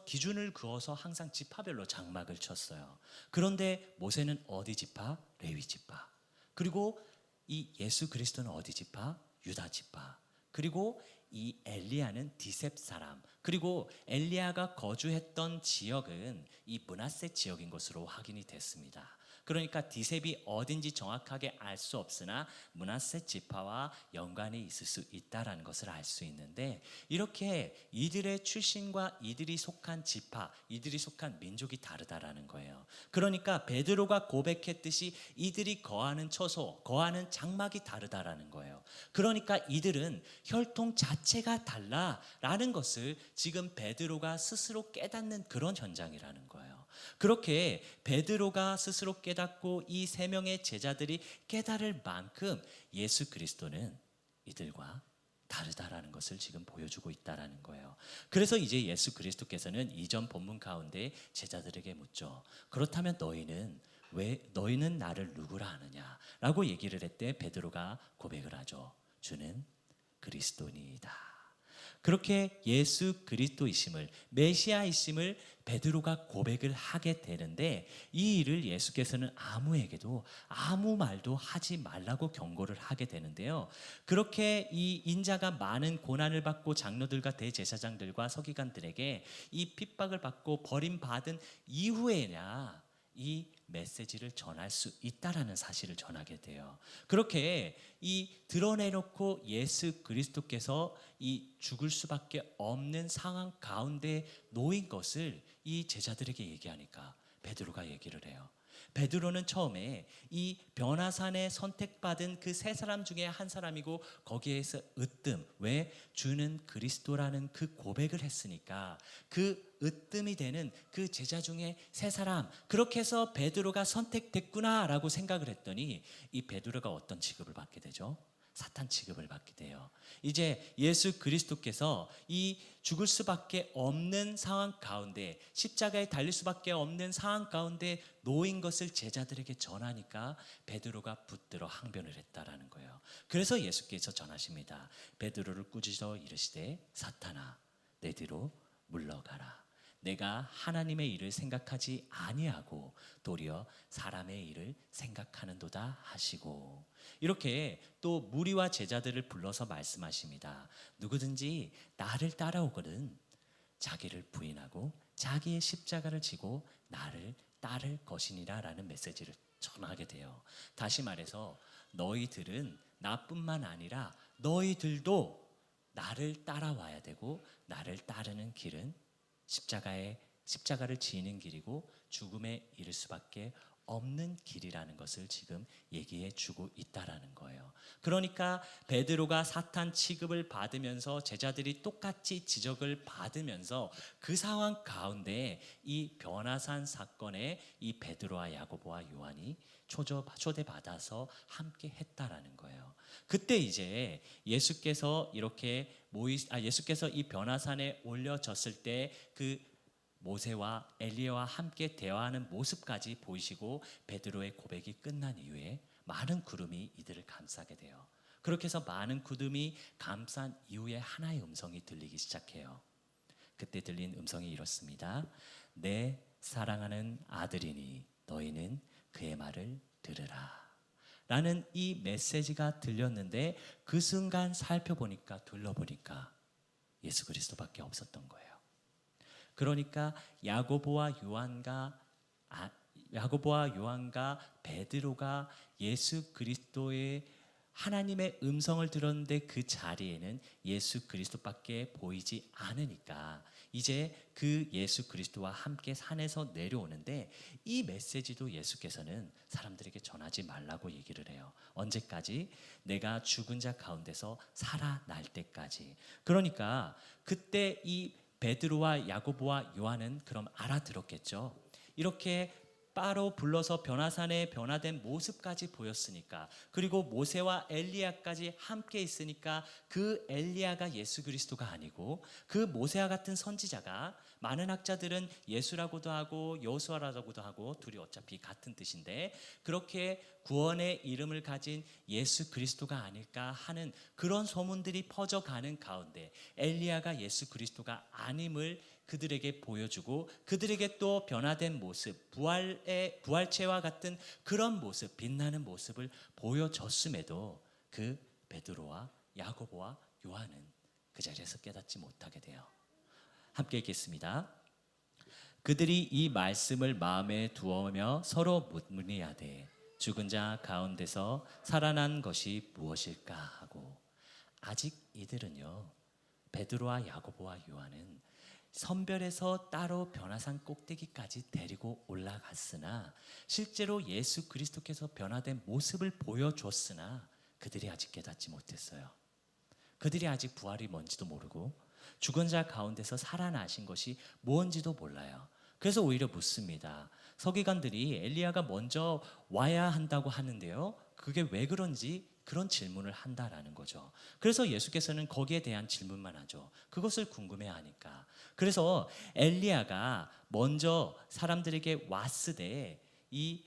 기준을 그어서 항상 지파별로 장막을 쳤어요. 그런데 모세는 어디 지파? 레위 지파. 그리고 이 예수 그리스도는 어디 지파? 유다 지파. 그리고 이 엘리야는 디셉 사람. 그리고 엘리야가 거주했던 지역은 이 므낫세 지역인 것으로 확인이 됐습니다. 그러니까 디셉이 어딘지 정확하게 알 수 없으나 므낫세 지파와 연관이 있을 수 있다라는 것을 알 수 있는데, 이렇게 이들의 출신과 이들이 속한 지파, 이들이 속한 민족이 다르다라는 거예요. 그러니까 베드로가 고백했듯이 이들이 거하는 처소, 거하는 장막이 다르다라는 거예요. 그러니까 이들은 혈통 자체가 달라라는 것을 지금 베드로가 스스로 깨닫는 그런 현장이라는 거예요. 그렇게 베드로가 스스로 깨닫고 이 세 명의 제자들이 깨달을 만큼 예수 그리스도는 이들과 다르다라는 것을 지금 보여주고 있다라는 거예요. 그래서 이제 예수 그리스도께서는 이전 본문 가운데 제자들에게 묻죠. 그렇다면 너희는 나를 누구라 하느냐라고 얘기를 했대. 베드로가 고백을 하죠. 주는 그리스도니이다. 그렇게 예수 그리스도이심을, 메시아이심을 베드로가 고백을 하게 되는데, 이 일을 예수께서는 아무에게도 아무 말도 하지 말라고 경고를 하게 되는데요. 그렇게 이 인자가 많은 고난을 받고 장로들과 대제사장들과 서기관들에게 이 핍박을 받고 버림받은 이후에야 이 메시지를 전할 수 있다라는 사실을 전하게 돼요. 그렇게 이 드러내놓고 예수 그리스도께서 이 죽을 수밖에 없는 상황 가운데 놓인 것을 이 제자들에게 얘기하니까 베드로가 얘기를 해요. 베드로는 처음에 이 변화산에 선택받은 그 세 사람 중에 한 사람이고, 거기에서 으뜸, 왜? 주는 그리스도라는 그 고백을 했으니까 그 으뜸이 되는 그 제자 중에 세 사람, 그렇게 해서 베드로가 선택됐구나라고 생각을 했더니 이 베드로가 어떤 취급을 받게 되죠? 사탄 취급을 받게 돼요. 이제 예수 그리스도께서 이 죽을 수밖에 없는 상황 가운데, 십자가에 달릴 수밖에 없는 상황 가운데 놓인 것을 제자들에게 전하니까 베드로가 붙들어 항변을 했다라는 거예요. 그래서 예수께서 전하십니다. 베드로를 꾸짖어 이르시되 사탄아 내 뒤로 물러가라. 내가 하나님의 일을 생각하지 아니하고 도리어 사람의 일을 생각하는도다 하시고, 이렇게 또 무리와 제자들을 불러서 말씀하십니다. 누구든지 나를 따라오거든 자기를 부인하고 자기의 십자가를 지고 나를 따를 것이니라 라는 메시지를 전하게 돼요. 다시 말해서 너희들은 나뿐만 아니라 너희들도 나를 따라와야 되고, 나를 따르는 길은 십자가를 지는 길이고 죽음에 이를 수밖에 없는 길이라는 것을 지금 얘기해 주고 있다라는 거예요. 그러니까 베드로가 사탄 취급을 받으면서 제자들이 똑같이 지적을 받으면서 그 상황 가운데 이 변화산 사건에 이 베드로와 야고보와 요한이 초대받아서 함께 했다라는 거예요. 그때 이제 예수께서 이 변화산에 올려졌을 때 그 모세와 엘리야와 함께 대화하는 모습까지 보이시고, 베드로의 고백이 끝난 이후에 많은 구름이 이들을 감싸게 돼요. 그렇게 해서 많은 구름이 감싼 이후에 하나의 음성이 들리기 시작해요. 그때 들린 음성이 이렇습니다. 내 사랑하는 아들이니 너희는 그의 말을 들으라 라는 이 메시지가 들렸는데, 그 순간 둘러보니까 예수 그리스도밖에 없었던 거예요. 그러니까 야고보와 요한과 베드로가 예수 그리스도의 하나님의 음성을 들었는데 그 자리에는 예수 그리스도밖에 보이지 않으니까 이제 그 예수 그리스도와 함께 산에서 내려오는데, 이 메시지도 예수께서는 사람들에게 전하지 말라고 얘기를 해요. 언제까지? 내가 죽은 자 가운데서 살아날 때까지. 그러니까 그때 이 베드로와 야고보와 요한은 그럼 알아들었겠죠. 이렇게 따로 불러서 변화산에 변화된 모습까지 보였으니까, 그리고 모세와 엘리야까지 함께 있으니까 그 엘리야가 예수 그리스도가 아니고 그 모세와 같은 선지자가, 많은 학자들은 예수라고도 하고 여호수아라고도 하고 둘이 어차피 같은 뜻인데, 그렇게 구원의 이름을 가진 예수 그리스도가 아닐까 하는 그런 소문들이 퍼져가는 가운데 엘리야가 예수 그리스도가 아님을 그들에게 보여주고, 그들에게 또 변화된 모습, 부활체와 같은 그런 모습, 빛나는 모습을 보여줬음에도 그 베드로와 야고보와 요한은 그 자리에서 깨닫지 못하게 돼요. 함께 읽겠습니다. 그들이 이 말씀을 마음에 두어며 서로 문의하되 죽은 자 가운데서 살아난 것이 무엇일까 하고. 아직 이들은요, 베드로와 야고보와 요한은 선별해서 따로 변화산 꼭대기까지 데리고 올라갔으나, 실제로 예수 그리스도께서 변화된 모습을 보여줬으나 그들이 아직 깨닫지 못했어요. 그들이 아직 부활이 뭔지도 모르고 죽은 자 가운데서 살아나신 것이 뭔지도 몰라요. 그래서 오히려 묻습니다. 서기관들이 엘리야가 먼저 와야 한다고 하는데요, 그게 왜 그런지 그런 질문을 한다라는 거죠. 그래서 예수께서는 거기에 대한 질문만 하죠. 그것을 궁금해하니까. 그래서 엘리야가 먼저 사람들에게 왔으되 이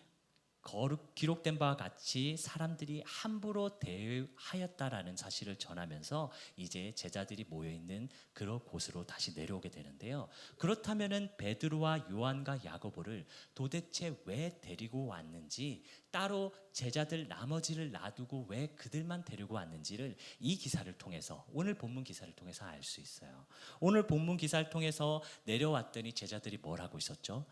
기록된 바와 같이 사람들이 함부로 대하였다라는 사실을 전하면서 이제 제자들이 모여있는 그런 곳으로 다시 내려오게 되는데요. 그렇다면은 베드로와 요한과 야고보를 도대체 왜 데리고 왔는지, 따로 제자들 나머지를 놔두고 왜 그들만 데리고 왔는지를 이 기사를 통해서, 오늘 본문 기사를 통해서 알 수 있어요. 오늘 본문 기사를 통해서 내려왔더니 제자들이 뭘 하고 있었죠?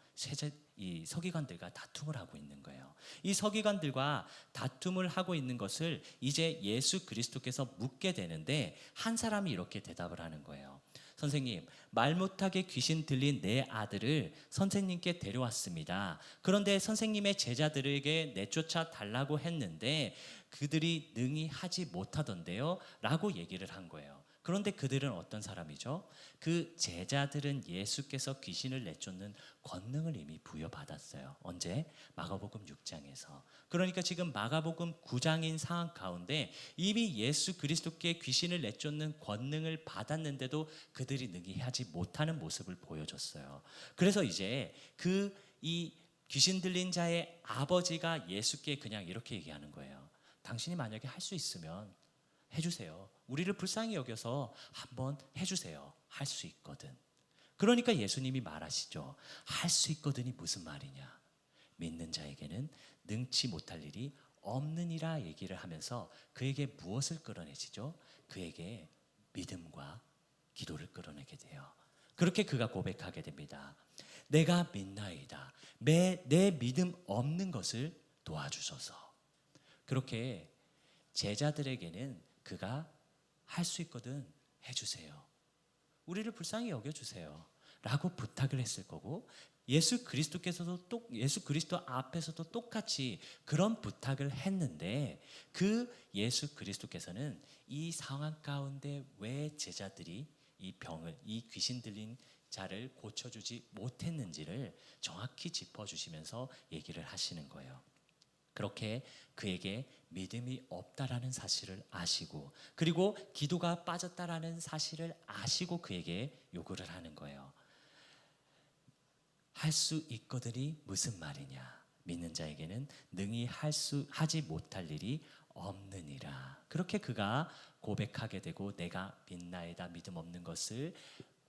이 서기관들과 다툼을 하고 있는 거예요. 이 서기관들과 다툼을 하고 있는 것을 이제 예수 그리스도께서 묻게 되는데, 한 사람이 이렇게 대답을 하는 거예요. 선생님, 말 못하게 귀신 들린 내 아들을 선생님께 데려왔습니다. 그런데 선생님의 제자들에게 내쫓아 달라고 했는데 그들이 능히 하지 못하던데요 라고 얘기를 한 거예요. 그런데 그들은 어떤 사람이죠? 그 제자들은 예수께서 귀신을 내쫓는 권능을 이미 부여받았어요. 언제? 마가복음 6장에서. 그러니까 지금 마가복음 9장인 상황 가운데 이미 예수 그리스도께 귀신을 내쫓는 권능을 받았는데도 그들이 능히 하지 못하는 모습을 보여줬어요. 그래서 이제 이 귀신 들린 자의 아버지가 예수께 그냥 이렇게 얘기하는 거예요. 당신이 만약에 할 수 있으면 해주세요. 우리를 불쌍히 여겨서 한번 해주세요. 할 수 있거든. 그러니까 예수님이 말하시죠. 할 수 있거든이 무슨 말이냐? 믿는 자에게는 능치 못할 일이 없느니라 얘기를 하면서 그에게 무엇을 끌어내시죠? 그에게 믿음과 기도를 끌어내게 돼요. 그렇게 그가 고백하게 됩니다. 내가 믿나이다. 내 믿음 없는 것을 도와주소서. 그렇게 제자들에게는 그가 할 수 있거든 해주세요. 우리를 불쌍히 여겨주세요 라고 부탁을 했을 거고, 예수 그리스도 앞에서도 똑같이 그런 부탁을 했는데, 그 예수 그리스도께서는 이 상황 가운데 왜 제자들이 이 귀신 들린 자를 고쳐주지 못했는지를 정확히 짚어주시면서 얘기를 하시는 거예요. 그렇게 그에게 믿음이 없다라는 사실을 아시고, 그리고 기도가 빠졌다라는 사실을 아시고 그에게 요구를 하는 거예요. 할 수 있거든이 무슨 말이냐? 믿는 자에게는 능히 하지 못할 일이 없느니라. 그렇게 그가 고백하게 되고, 내가 믿나이다, 믿음 없는 것을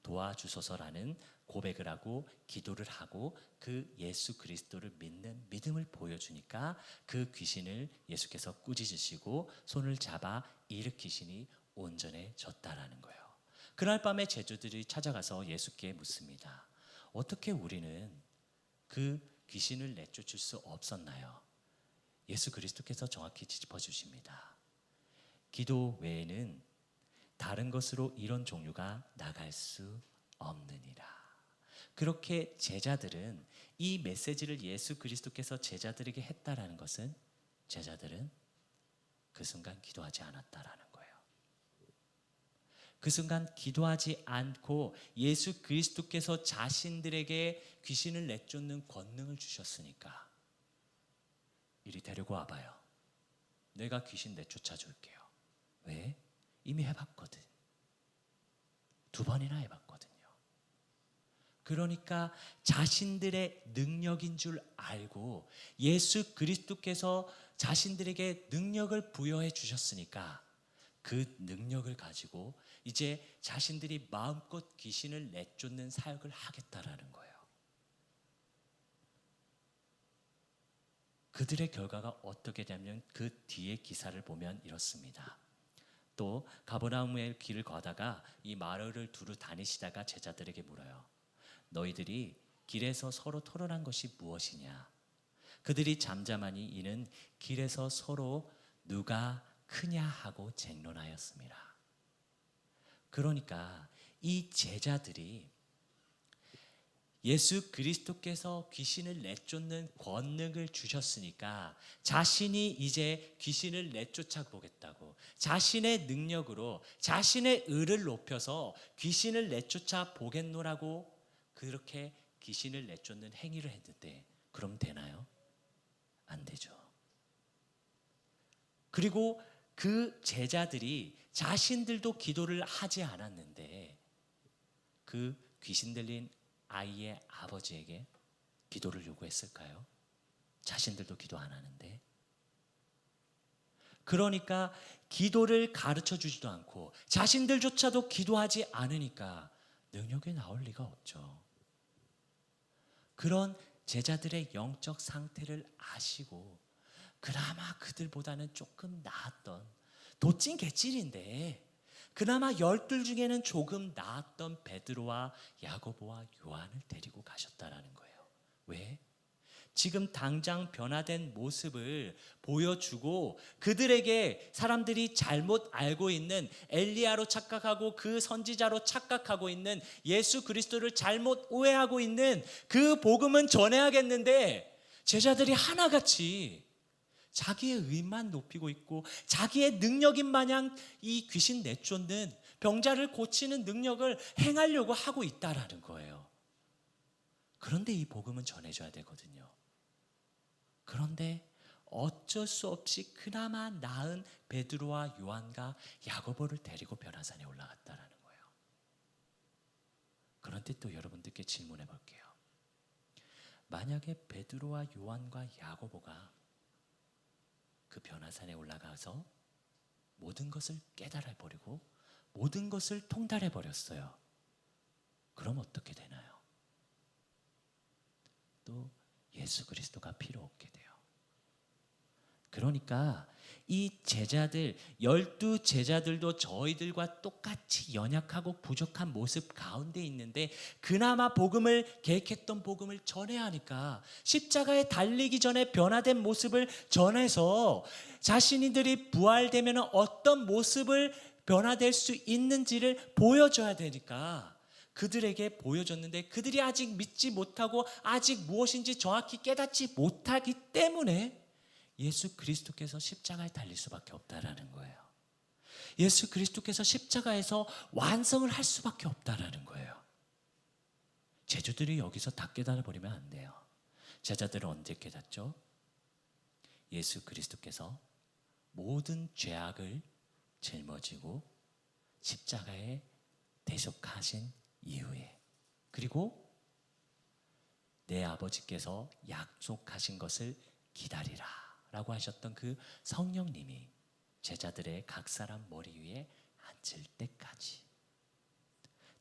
도와주소서라는 고백을 하고 기도를 하고 그 예수 그리스도를 믿는 믿음을 보여주니까 그 귀신을 예수께서 꾸짖으시고 손을 잡아 일으키시니 온전해졌다라는 거예요. 그날 밤에 제자들이 찾아가서 예수께 묻습니다. 어떻게 우리는 그 귀신을 내쫓을 수 없었나요? 예수 그리스도께서 정확히 짚어주십니다. 기도 외에는 다른 것으로 이런 종류가 나갈 수 없느니라. 그렇게 제자들은 이 메시지를 예수 그리스도께서 제자들에게 했다라는 것은, 제자들은 그 순간 기도하지 않았다라는 거예요. 그 순간 기도하지 않고 예수 그리스도께서 자신들에게 귀신을 내쫓는 권능을 주셨으니까 이리 데리고 와봐요. 내가 귀신 내쫓아 줄게요. 왜? 이미 해봤거든. 2번이나 해봤거든요. 그러니까 자신들의 능력인 줄 알고 예수 그리스도께서 자신들에게 능력을 부여해 주셨으니까 그 능력을 가지고 이제 자신들이 마음껏 귀신을 내쫓는 사역을 하겠다라는 거예요. 그들의 결과가 어떻게 되냐면 그 뒤에 기사를 보면 이렇습니다. 또 가버나움의 길을 걷다가 이 마을을 두루 다니시다가 제자들에게 물어요. 너희들이 길에서 서로 토론한 것이 무엇이냐? 그들이 잠잠하니 이는 길에서 서로 누가 크냐 하고 쟁론하였습니다. 그러니까 이 제자들이 예수 그리스도께서 귀신을 내쫓는 권능을 주셨으니까 자신이 이제 귀신을 내쫓아 보겠다고 자신의 능력으로 자신의 의를 높여서 귀신을 내쫓아 보겠노라고 그렇게 귀신을 내쫓는 행위를 했는데 그럼 되나요? 안 되죠. 그리고 그 제자들이 자신들도 기도를 하지 않았는데 그 귀신 들린 아이의 아버지에게 기도를 요구했을까요? 자신들도 기도 안 하는데. 그러니까 기도를 가르쳐 주지도 않고 자신들조차도 기도하지 않으니까 능력이 나올 리가 없죠. 그런 제자들의 영적 상태를 아시고 그나마 그들보다는 조금 나았던 도찐 개찐인데 그나마 12 중에는 조금 나았던 베드로와 야고보와 요한을 데리고 가셨다라는 거예요. 왜? 지금 당장 변화된 모습을 보여주고 그들에게 사람들이 잘못 알고 있는 엘리야로 착각하고 그 선지자로 착각하고 있는 예수 그리스도를 잘못 오해하고 있는 그 복음은 전해야겠는데 제자들이 하나같이 자기의 의만 높이고 있고 자기의 능력인 마냥 이 귀신 내쫓는 병자를 고치는 능력을 행하려고 하고 있다라는 거예요. 그런데 이 복음은 전해줘야 되거든요. 그런데 어쩔 수 없이 그나마 나은 베드로와 요한과 야고보를 데리고 변화산에 올라갔다라는 거예요. 그런데 또 여러분들께 질문해 볼게요. 만약에 베드로와 요한과 야고보가 그 변화산에 올라가서 모든 것을 깨달아 버리고 모든 것을 통달해 버렸어요. 그럼 어떻게 되나요? 또 예수 그리스도가 필요 없게 돼요. 그러니까 이 제자들 12 제자들도 저희들과 똑같이 연약하고 부족한 모습 가운데 있는데 그나마 복음을 계획했던 복음을 전해야 하니까 십자가에 달리기 전에 변화된 모습을 전해서 자신들이 부활되면 어떤 모습을 변화될 수 있는지를 보여줘야 되니까 그들에게 보여줬는데 그들이 아직 믿지 못하고 아직 무엇인지 정확히 깨닫지 못하기 때문에 예수 그리스도께서 십자가에 달릴 수밖에 없다라는 거예요. 예수 그리스도께서 십자가에서 완성을 할 수밖에 없다라는 거예요. 제자들이 여기서 다 깨달아 버리면 안 돼요. 제자들은 언제 깨닫죠? 예수 그리스도께서 모든 죄악을 짊어지고 십자가에 대속하신 이후에 그리고 내 아버지께서 약속하신 것을 기다리라 라고 하셨던 그 성령님이 제자들의 각 사람 머리 위에 앉을 때까지.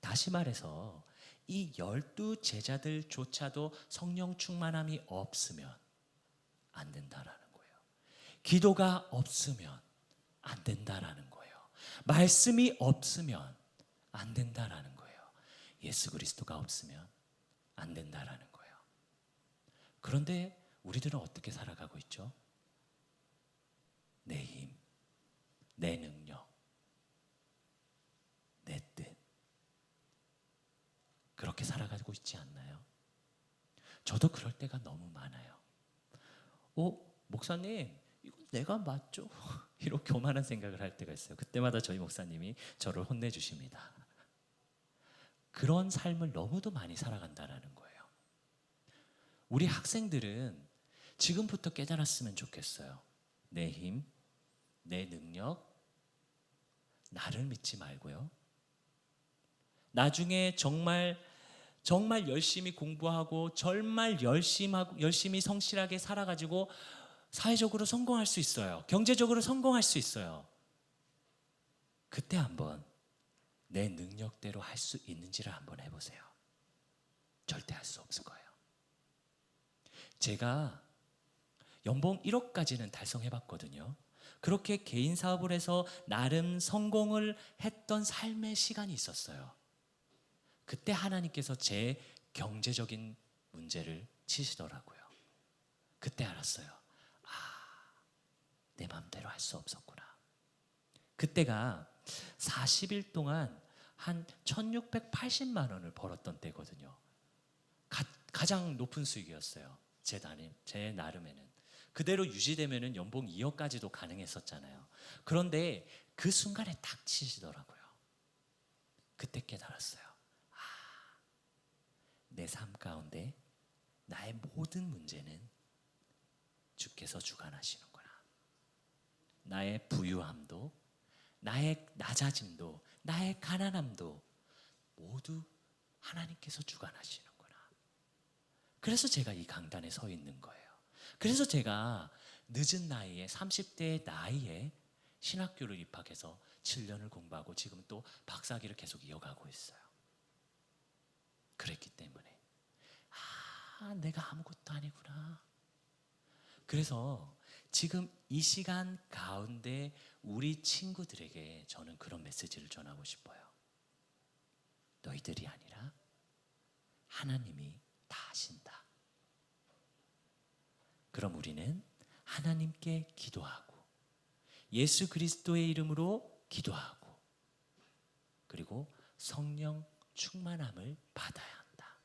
다시 말해서 이 12 제자들조차도 성령 충만함이 없으면 안 된다라는 거예요. 기도가 없으면 안 된다라는 거예요. 말씀이 없으면 안 된다라는 거예요. 예수 그리스도가 없으면 안 된다라는 거예요. 그런데 우리들은 어떻게 살아가고 있죠? 내 힘, 내 능력, 내 뜻. 그렇게 살아가고 있지 않나요? 저도 그럴 때가 너무 많아요. 목사님, 이거 내가 맞죠? 이렇게 교만한 생각을 할 때가 있어요. 그때마다 저희 목사님이 저를 혼내주십니다. 그런 삶을 너무도 많이 살아간다는 거예요. 우리 학생들은 지금부터 깨달았으면 좋겠어요. 내 힘, 내 능력, 나를 믿지 말고요. 나중에 정말 열심히 공부하고 정말 열심히 성실하게 살아가지고 사회적으로 성공할 수 있어요. 경제적으로 성공할 수 있어요. 그때 한번 내 능력대로 할 수 있는지를 한번 해보세요. 절대 할 수 없을 거예요. 제가 연봉 1억까지는 달성해봤거든요. 그렇게 개인 사업을 해서 나름 성공을 했던 삶의 시간이 있었어요. 그때 하나님께서 제 경제적인 문제를 치시더라고요. 그때 알았어요. 내 마음대로 할 수 없었구나. 그때가 40일 동안 한 1680만 원을 벌었던 때거든요. 가장 높은 수익이었어요. 제 나름에는. 그대로 유지되면 연봉 2억까지도 가능했었잖아요. 그런데 그 순간에 딱 치시더라고요. 그때 깨달았어요. 내 삶 가운데 나의 모든 문제는 주께서 주관하시는구나. 나의 부유함도, 나의 낮아짐도, 나의 가난함도 모두 하나님께서 주관하시는구나. 그래서 제가 이 강단에 서 있는 거예요. 그래서 제가 늦은 나이에 30대의 나이에 신학교를 입학해서 7년을 공부하고 지금 또 박사학위를 계속 이어가고 있어요. 그랬기 때문에 내가 아무것도 아니구나. 그래서 지금 이 시간 가운데 우리 친구들에게 저는 그런 메시지를 전하고 싶어요. 너희들이 아니라 하나님이 다 하신다. 그럼 우리는 하나님께 기도하고 예수 그리스도의 이름으로 기도하고 그리고 성령 충만함을 받아야 한다.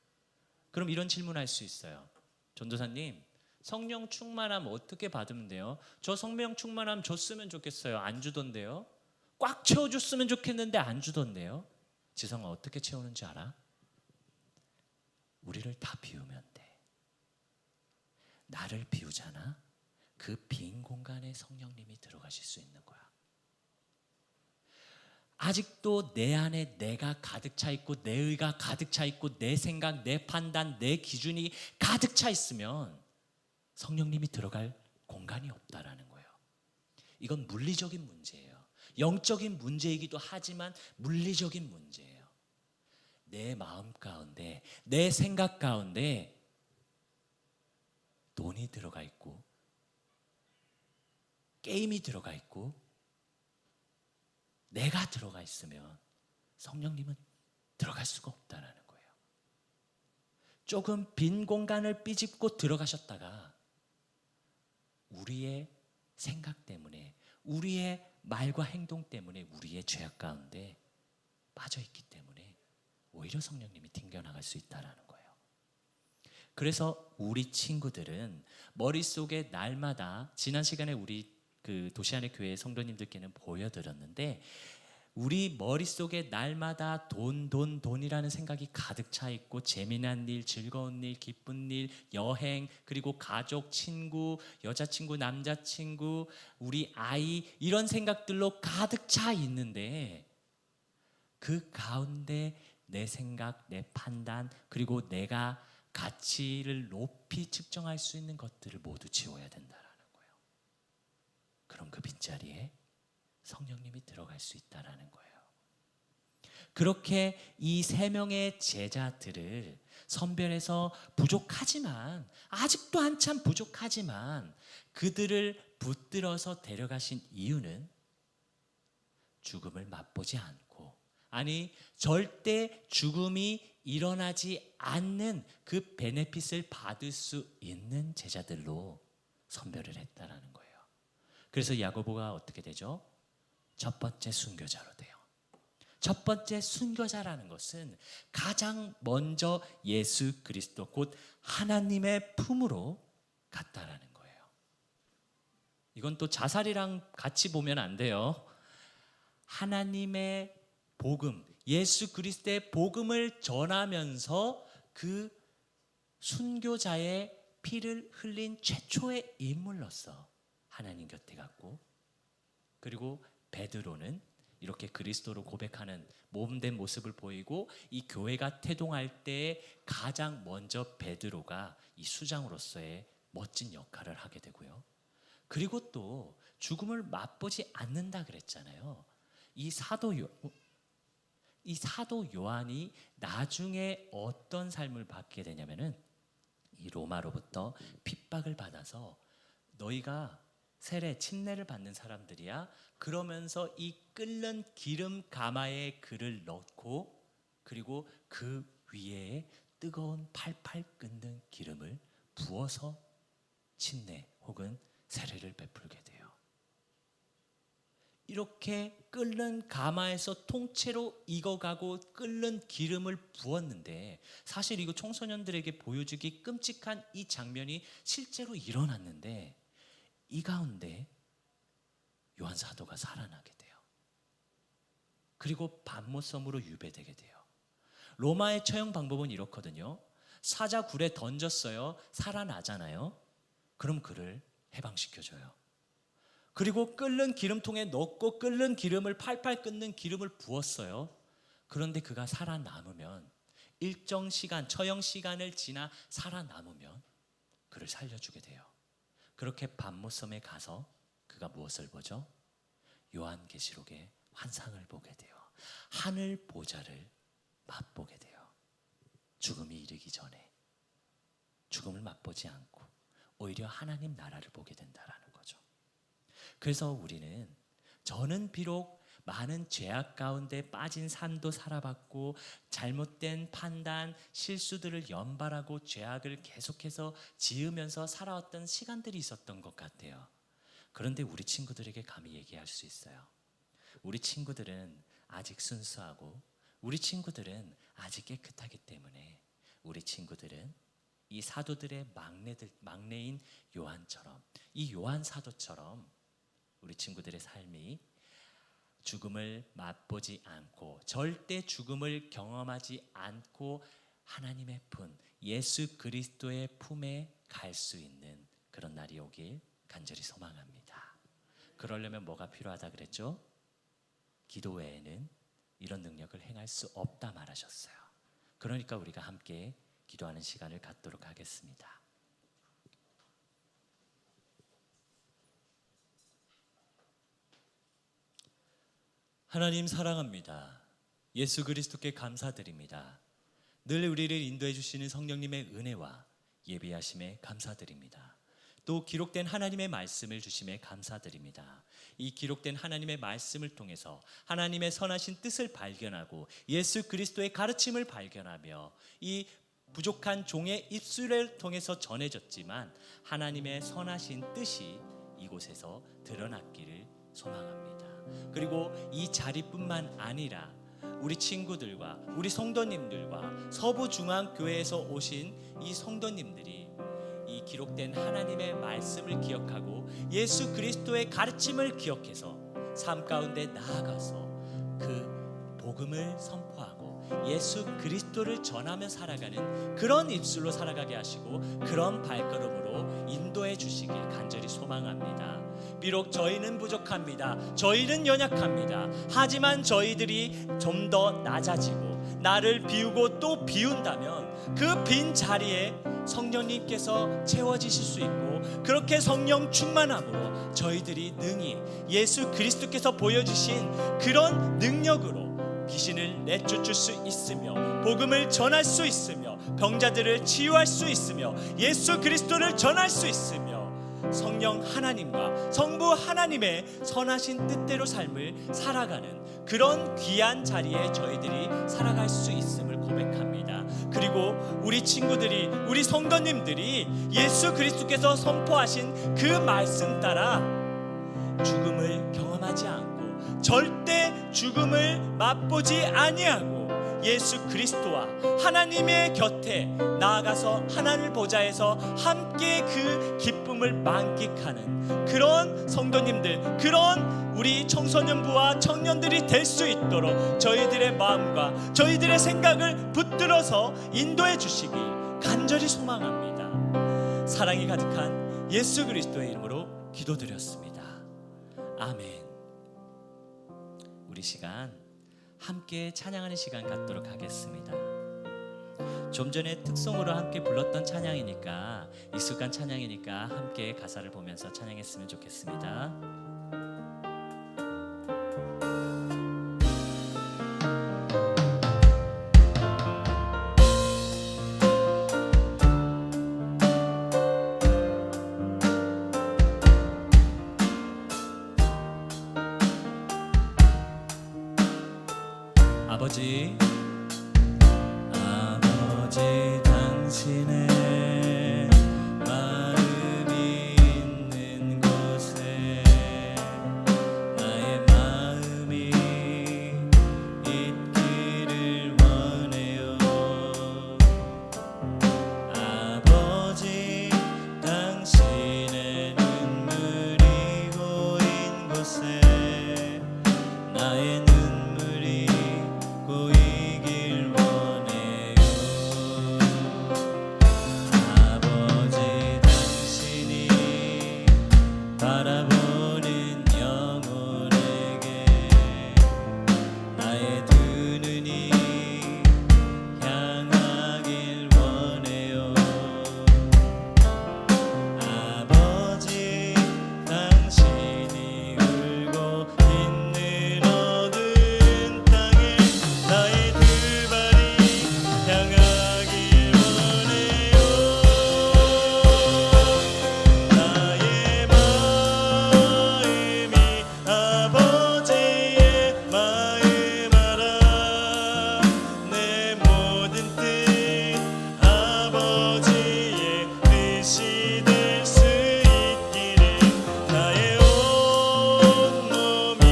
그럼 이런 질문할 수 있어요. 전도사님, 성령 충만함 어떻게 받으면 돼요? 저 성령 충만함 줬으면 좋겠어요. 안 주던데요? 꽉 채워줬으면 좋겠는데 안 주던데요? 지성아, 어떻게 채우는지 알아? 우리를 다 비우면 돼. 나를 비우잖아. 그 빈 공간에 성령님이 들어가실 수 있는 거야. 아직도 내 안에 내가 가득 차 있고 내 의가 가득 차 있고 내 생각, 내 판단, 내 기준이 가득 차 있으면 성령님이 들어갈 공간이 없다라는 거예요. 이건 물리적인 문제예요. 영적인 문제이기도 하지만 물리적인 문제예요. 내 마음 가운데, 내 생각 가운데 돈이 들어가 있고 게임이 들어가 있고 내가 들어가 있으면 성령님은 들어갈 수가 없다는 거예요. 조금 빈 공간을 삐집고 들어가셨다가 우리의 생각 때문에 우리의 말과 행동 때문에 우리의 죄악 가운데 빠져있기 때문에 오히려 성령님이 튕겨나갈 수 있다는 거예요. 그래서 우리 친구들은 머릿속에 날마다 지난 시간에 우리 그 도시안의 교회 성도님들께는 보여드렸는데 우리 머릿속에 날마다 돈이라는 생각이 가득 차 있고 재미난 일, 즐거운 일, 기쁜 일, 여행, 그리고 가족, 친구, 여자친구, 남자친구, 우리 아이 이런 생각들로 가득 차 있는데 그 가운데 내 생각, 내 판단 그리고 내가 가치를 높이 측정할 수 있는 것들을 모두 지워야 된다라는 거예요. 그럼 그 빈자리에 성령님이 들어갈 수 있다라는 거예요. 그렇게 이 3명의 제자들을 선별해서 부족하지만 아직도 한참 부족하지만 그들을 붙들어서 데려가신 이유는 죽음을 맛보지 않고 아니 절대 죽음이 일어나지 않는 그 베네핏을 받을 수 있는 제자들로 선별을 했다라는 거예요. 그래서 야고보가 어떻게 되죠? 첫 번째 순교자로 돼요. 첫 번째 순교자라는 것은 가장 먼저 예수 그리스도 곧 하나님의 품으로 갔다라는 거예요. 이건 또 자살이랑 같이 보면 안 돼요. 하나님의 복음, 예수 그리스도의 복음을 전하면서 그 순교자의 피를 흘린 최초의 인물로서 하나님 곁에 갔고, 그리고 베드로는 이렇게 그리스도로 고백하는 모범된 모습을 보이고, 이 교회가 태동할 때 가장 먼저 베드로가 이 수장으로서의 멋진 역할을 하게 되고요. 그리고 또 죽음을 맛보지 않는다 그랬잖아요. 이 사도 요한이 나중에 어떤 삶을 받게 되냐면은, 이 로마로부터 핍박을 받아서 너희가 세례, 침례를 받는 사람들이야. 그러면서 이 끓는 기름 가마에 그를 넣고, 그리고 그 위에 뜨거운 팔팔 끓는 기름을 부어서 침례 혹은 세례를 베풀게 돼요. 이렇게 끓는 가마에서 통째로 익어가고 끓는 기름을 부었는데, 사실 이거 청소년들에게 보여주기 끔찍한 이 장면이 실제로 일어났는데, 이 가운데 요한 사도가 살아나게 돼요. 그리고 밤모섬으로 유배되게 돼요. 로마의 처형 방법은 이렇거든요. 사자 굴에 던졌어요. 살아나잖아요. 그럼 그를 해방시켜줘요. 그리고 끓는 기름통에 넣고 끓는 기름을 팔팔 끓는 기름을 부었어요. 그런데 그가 살아남으면, 일정 시간, 처형 시간을 지나 살아남으면 그를 살려주게 돼요. 그렇게 밤모섬에 가서 그가 무엇을 보죠? 요한계시록의 환상을 보게 돼요. 하늘 보좌를 맛보게 돼요. 죽음이 이르기 전에 죽음을 맛보지 않고 오히려 하나님 나라를 보게 된다라는 거죠. 그래서 우리는, 저는 비록 많은 죄악 가운데 빠진 삶도 살아봤고, 잘못된 판단, 실수들을 연발하고 죄악을 계속해서 지으면서 살아왔던 시간들이 있었던 것 같아요. 그런데 우리 친구들에게 감히 얘기할 수 있어요. 우리 친구들은 아직 순수하고, 우리 친구들은 아직 깨끗하기 때문에, 우리 친구들은 이 사도들의 막내인 요한처럼, 이 요한 사도처럼 우리 친구들의 삶이 죽음을 맛보지 않고, 절대 죽음을 경험하지 않고 하나님의 품, 예수 그리스도의 품에 갈 수 있는 그런 날이 오길 간절히 소망합니다. 그러려면 뭐가 필요하다 그랬죠? 기도 외에는 이런 능력을 행할 수 없다 말하셨어요. 그러니까 우리가 함께 기도하는 시간을 갖도록 하겠습니다. 하나님 사랑합니다. 예수 그리스도께 감사드립니다. 늘 우리를 인도해 주시는 성령님의 은혜와 예비하심에 감사드립니다. 또 기록된 하나님의 말씀을 주심에 감사드립니다. 이 기록된 하나님의 말씀을 통해서 하나님의 선하신 뜻을 발견하고 예수 그리스도의 가르침을 발견하며, 이 부족한 종의 입술을 통해서 전해졌지만 하나님의 선하신 뜻이 이곳에서 드러났기를 소망합니다. 그리고 이 자리뿐만 아니라 우리 친구들과 우리 성도님들과 서부중앙교회에서 오신 이 성도님들이 이 기록된 하나님의 말씀을 기억하고 예수 그리스도의 가르침을 기억해서 삶 가운데 나아가서 그 복음을 선포하고 예수 그리스도를 전하며 살아가는 그런 입술로 살아가게 하시고, 그런 발걸음으로 인도해 주시길 간절히 소망합니다. 비록 저희는 부족합니다. 저희는 연약합니다. 하지만 저희들이 좀 더 낮아지고 나를 비우고 또 비운다면 그 빈 자리에 성령님께서 채워지실 수 있고, 그렇게 성령 충만함으로 저희들이 능히 예수 그리스도께서 보여주신 그런 능력으로 귀신을 내쫓을 수 있으며, 복음을 전할 수 있으며, 병자들을 치유할 수 있으며, 예수 그리스도를 전할 수 있으며, 성령 하나님과 성부 하나님의 선하신 뜻대로 삶을 살아가는 그런 귀한 자리에 저희들이 살아갈 수 있음을 고백합니다. 그리고 우리 친구들이, 우리 성도님들이 예수 그리스도께서 선포하신 그 말씀 따라 죽음을 경험하지 않고 절대 죽음을 맛보지 아니하고 예수 그리스도와 하나님의 곁에 나아가서 하나님 보좌에서 함께 그 기쁨을 만끽하는 그런 성도님들, 그런 우리 청소년부와 청년들이 될 수 있도록 저희들의 마음과 저희들의 생각을 붙들어서 인도해 주시기 간절히 소망합니다. 사랑이 가득한 예수 그리스도의 이름으로 기도드렸습니다. 아멘. 우리 시간 함께 찬양하는 시간 갖도록 하겠습니다. 좀 전에 특송으로 함께 불렀던 찬양이니까, 익숙한 찬양이니까 함께 가사를 보면서 찬양했으면 좋겠습니다. 아버지, 아버지 당신의 마음이 있는 곳에 나의 마음이 있기를 원해요. 아버지 당신의 눈물이 고인 곳에 나의 눈물이 고이길 원해요. 아버지 당신이 바라보는 영혼에게 나의 두 눈이 향하길 원해요. 아버지 당신이 울고 있는 어두운 땅에 나의 두 발이 향하길 원해요. 나의 마음이 아버지의 마음 알아. 내 모든 뜻 아버지의 뜻이 될 수 있기를. 나의 온 몸이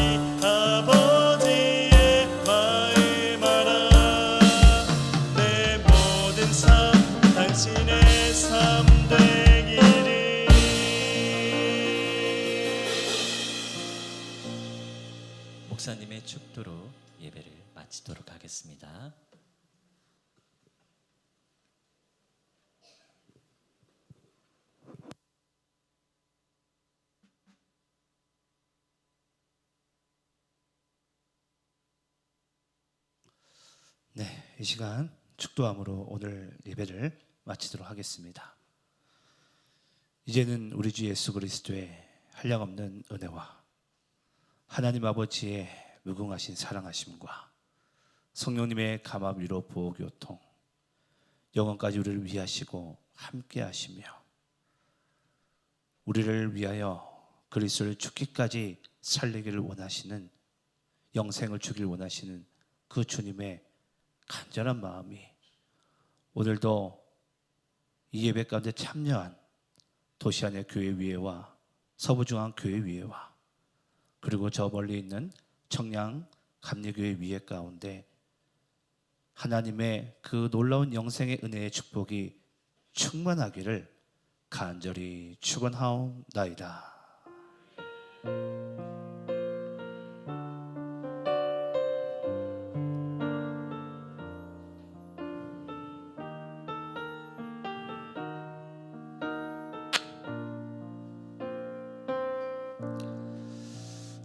아버지의 마음 알아. 내 모든 삶 당신의 삶 되기를. 목사님의 축도로 예배를 마치도록 하겠습니다. 네, 이 시간 축도함으로 오늘 예배를 마치도록 하겠습니다. 이제는 우리 주 예수 그리스도의 한량없는 은혜와 하나님 아버지의 무궁하신 사랑하심과 성령님의 감화 위로 보호 교통 영원까지 우리를 위하시고 함께 하시며 우리를 위하여 그리스도를 죽기까지 살리기를 원하시는, 영생을 주길 원하시는 그 주님의 간절한 마음이 오늘도 이 예배 가운데 참여한 도시안의 교회 위에와 서부중앙 교회 위에와 그리고 저 멀리 있는 청량 감리교회 위에 가운데 하나님의 그 놀라운 영생의 은혜의 축복이 충만하기를 간절히 축원하옵나이다.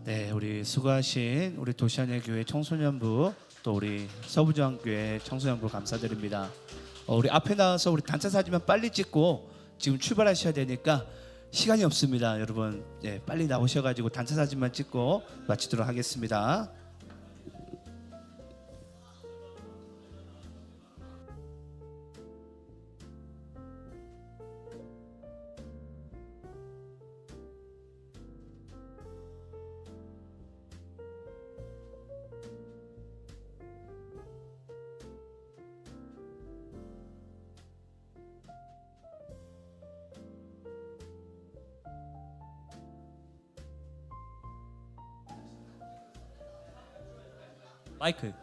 네, 우리 수고하신 우리 도시안의 교회 청소년부 또 우리 서부중앙교회 청소년부 감사드립니다. 우리 앞에 나와서 우리 단체 사진만 빨리 찍고 지금 출발하셔야 되니까 시간이 없습니다. 여러분, 네, 빨리 나오셔가지고 단체 사진만 찍고 마치도록 하겠습니다. 마이크.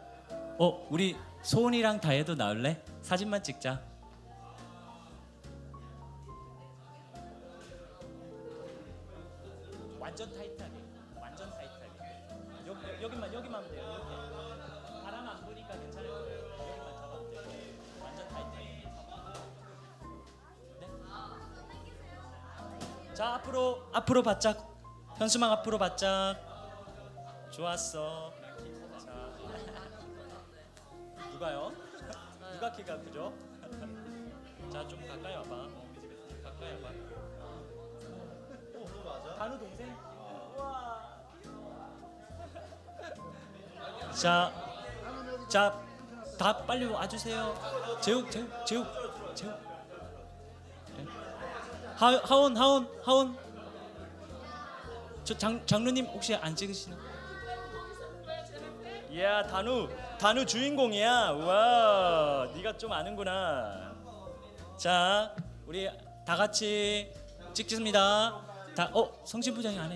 우리 소은이랑 다혜도 나올래? 사진만 찍자. 완전 타이트하게. 완전 타이트하게. 여기만 하면 돼요. 이렇게. 바람 안 부니까 괜찮을 거예요. 여기만 잡아도 돼요. 완전 타이트하게. 네? 자, 앞으로 바짝. 현수막 앞으로 바짝. 좋았어. 자. 누가요? 누가 키가 크죠? 자, 좀 가까이 와봐. 가까이 와봐. 단우 동생? 우와. 자, 다 빨리 와주세요. 재욱. 네. 하온. 저 장로님 혹시 안 찍으시나? 야, 단우 주인공이야. 와, 네가 좀 아는구나. 자, 우리 다 같이 찍겠습니다. 성신부장이 안 해.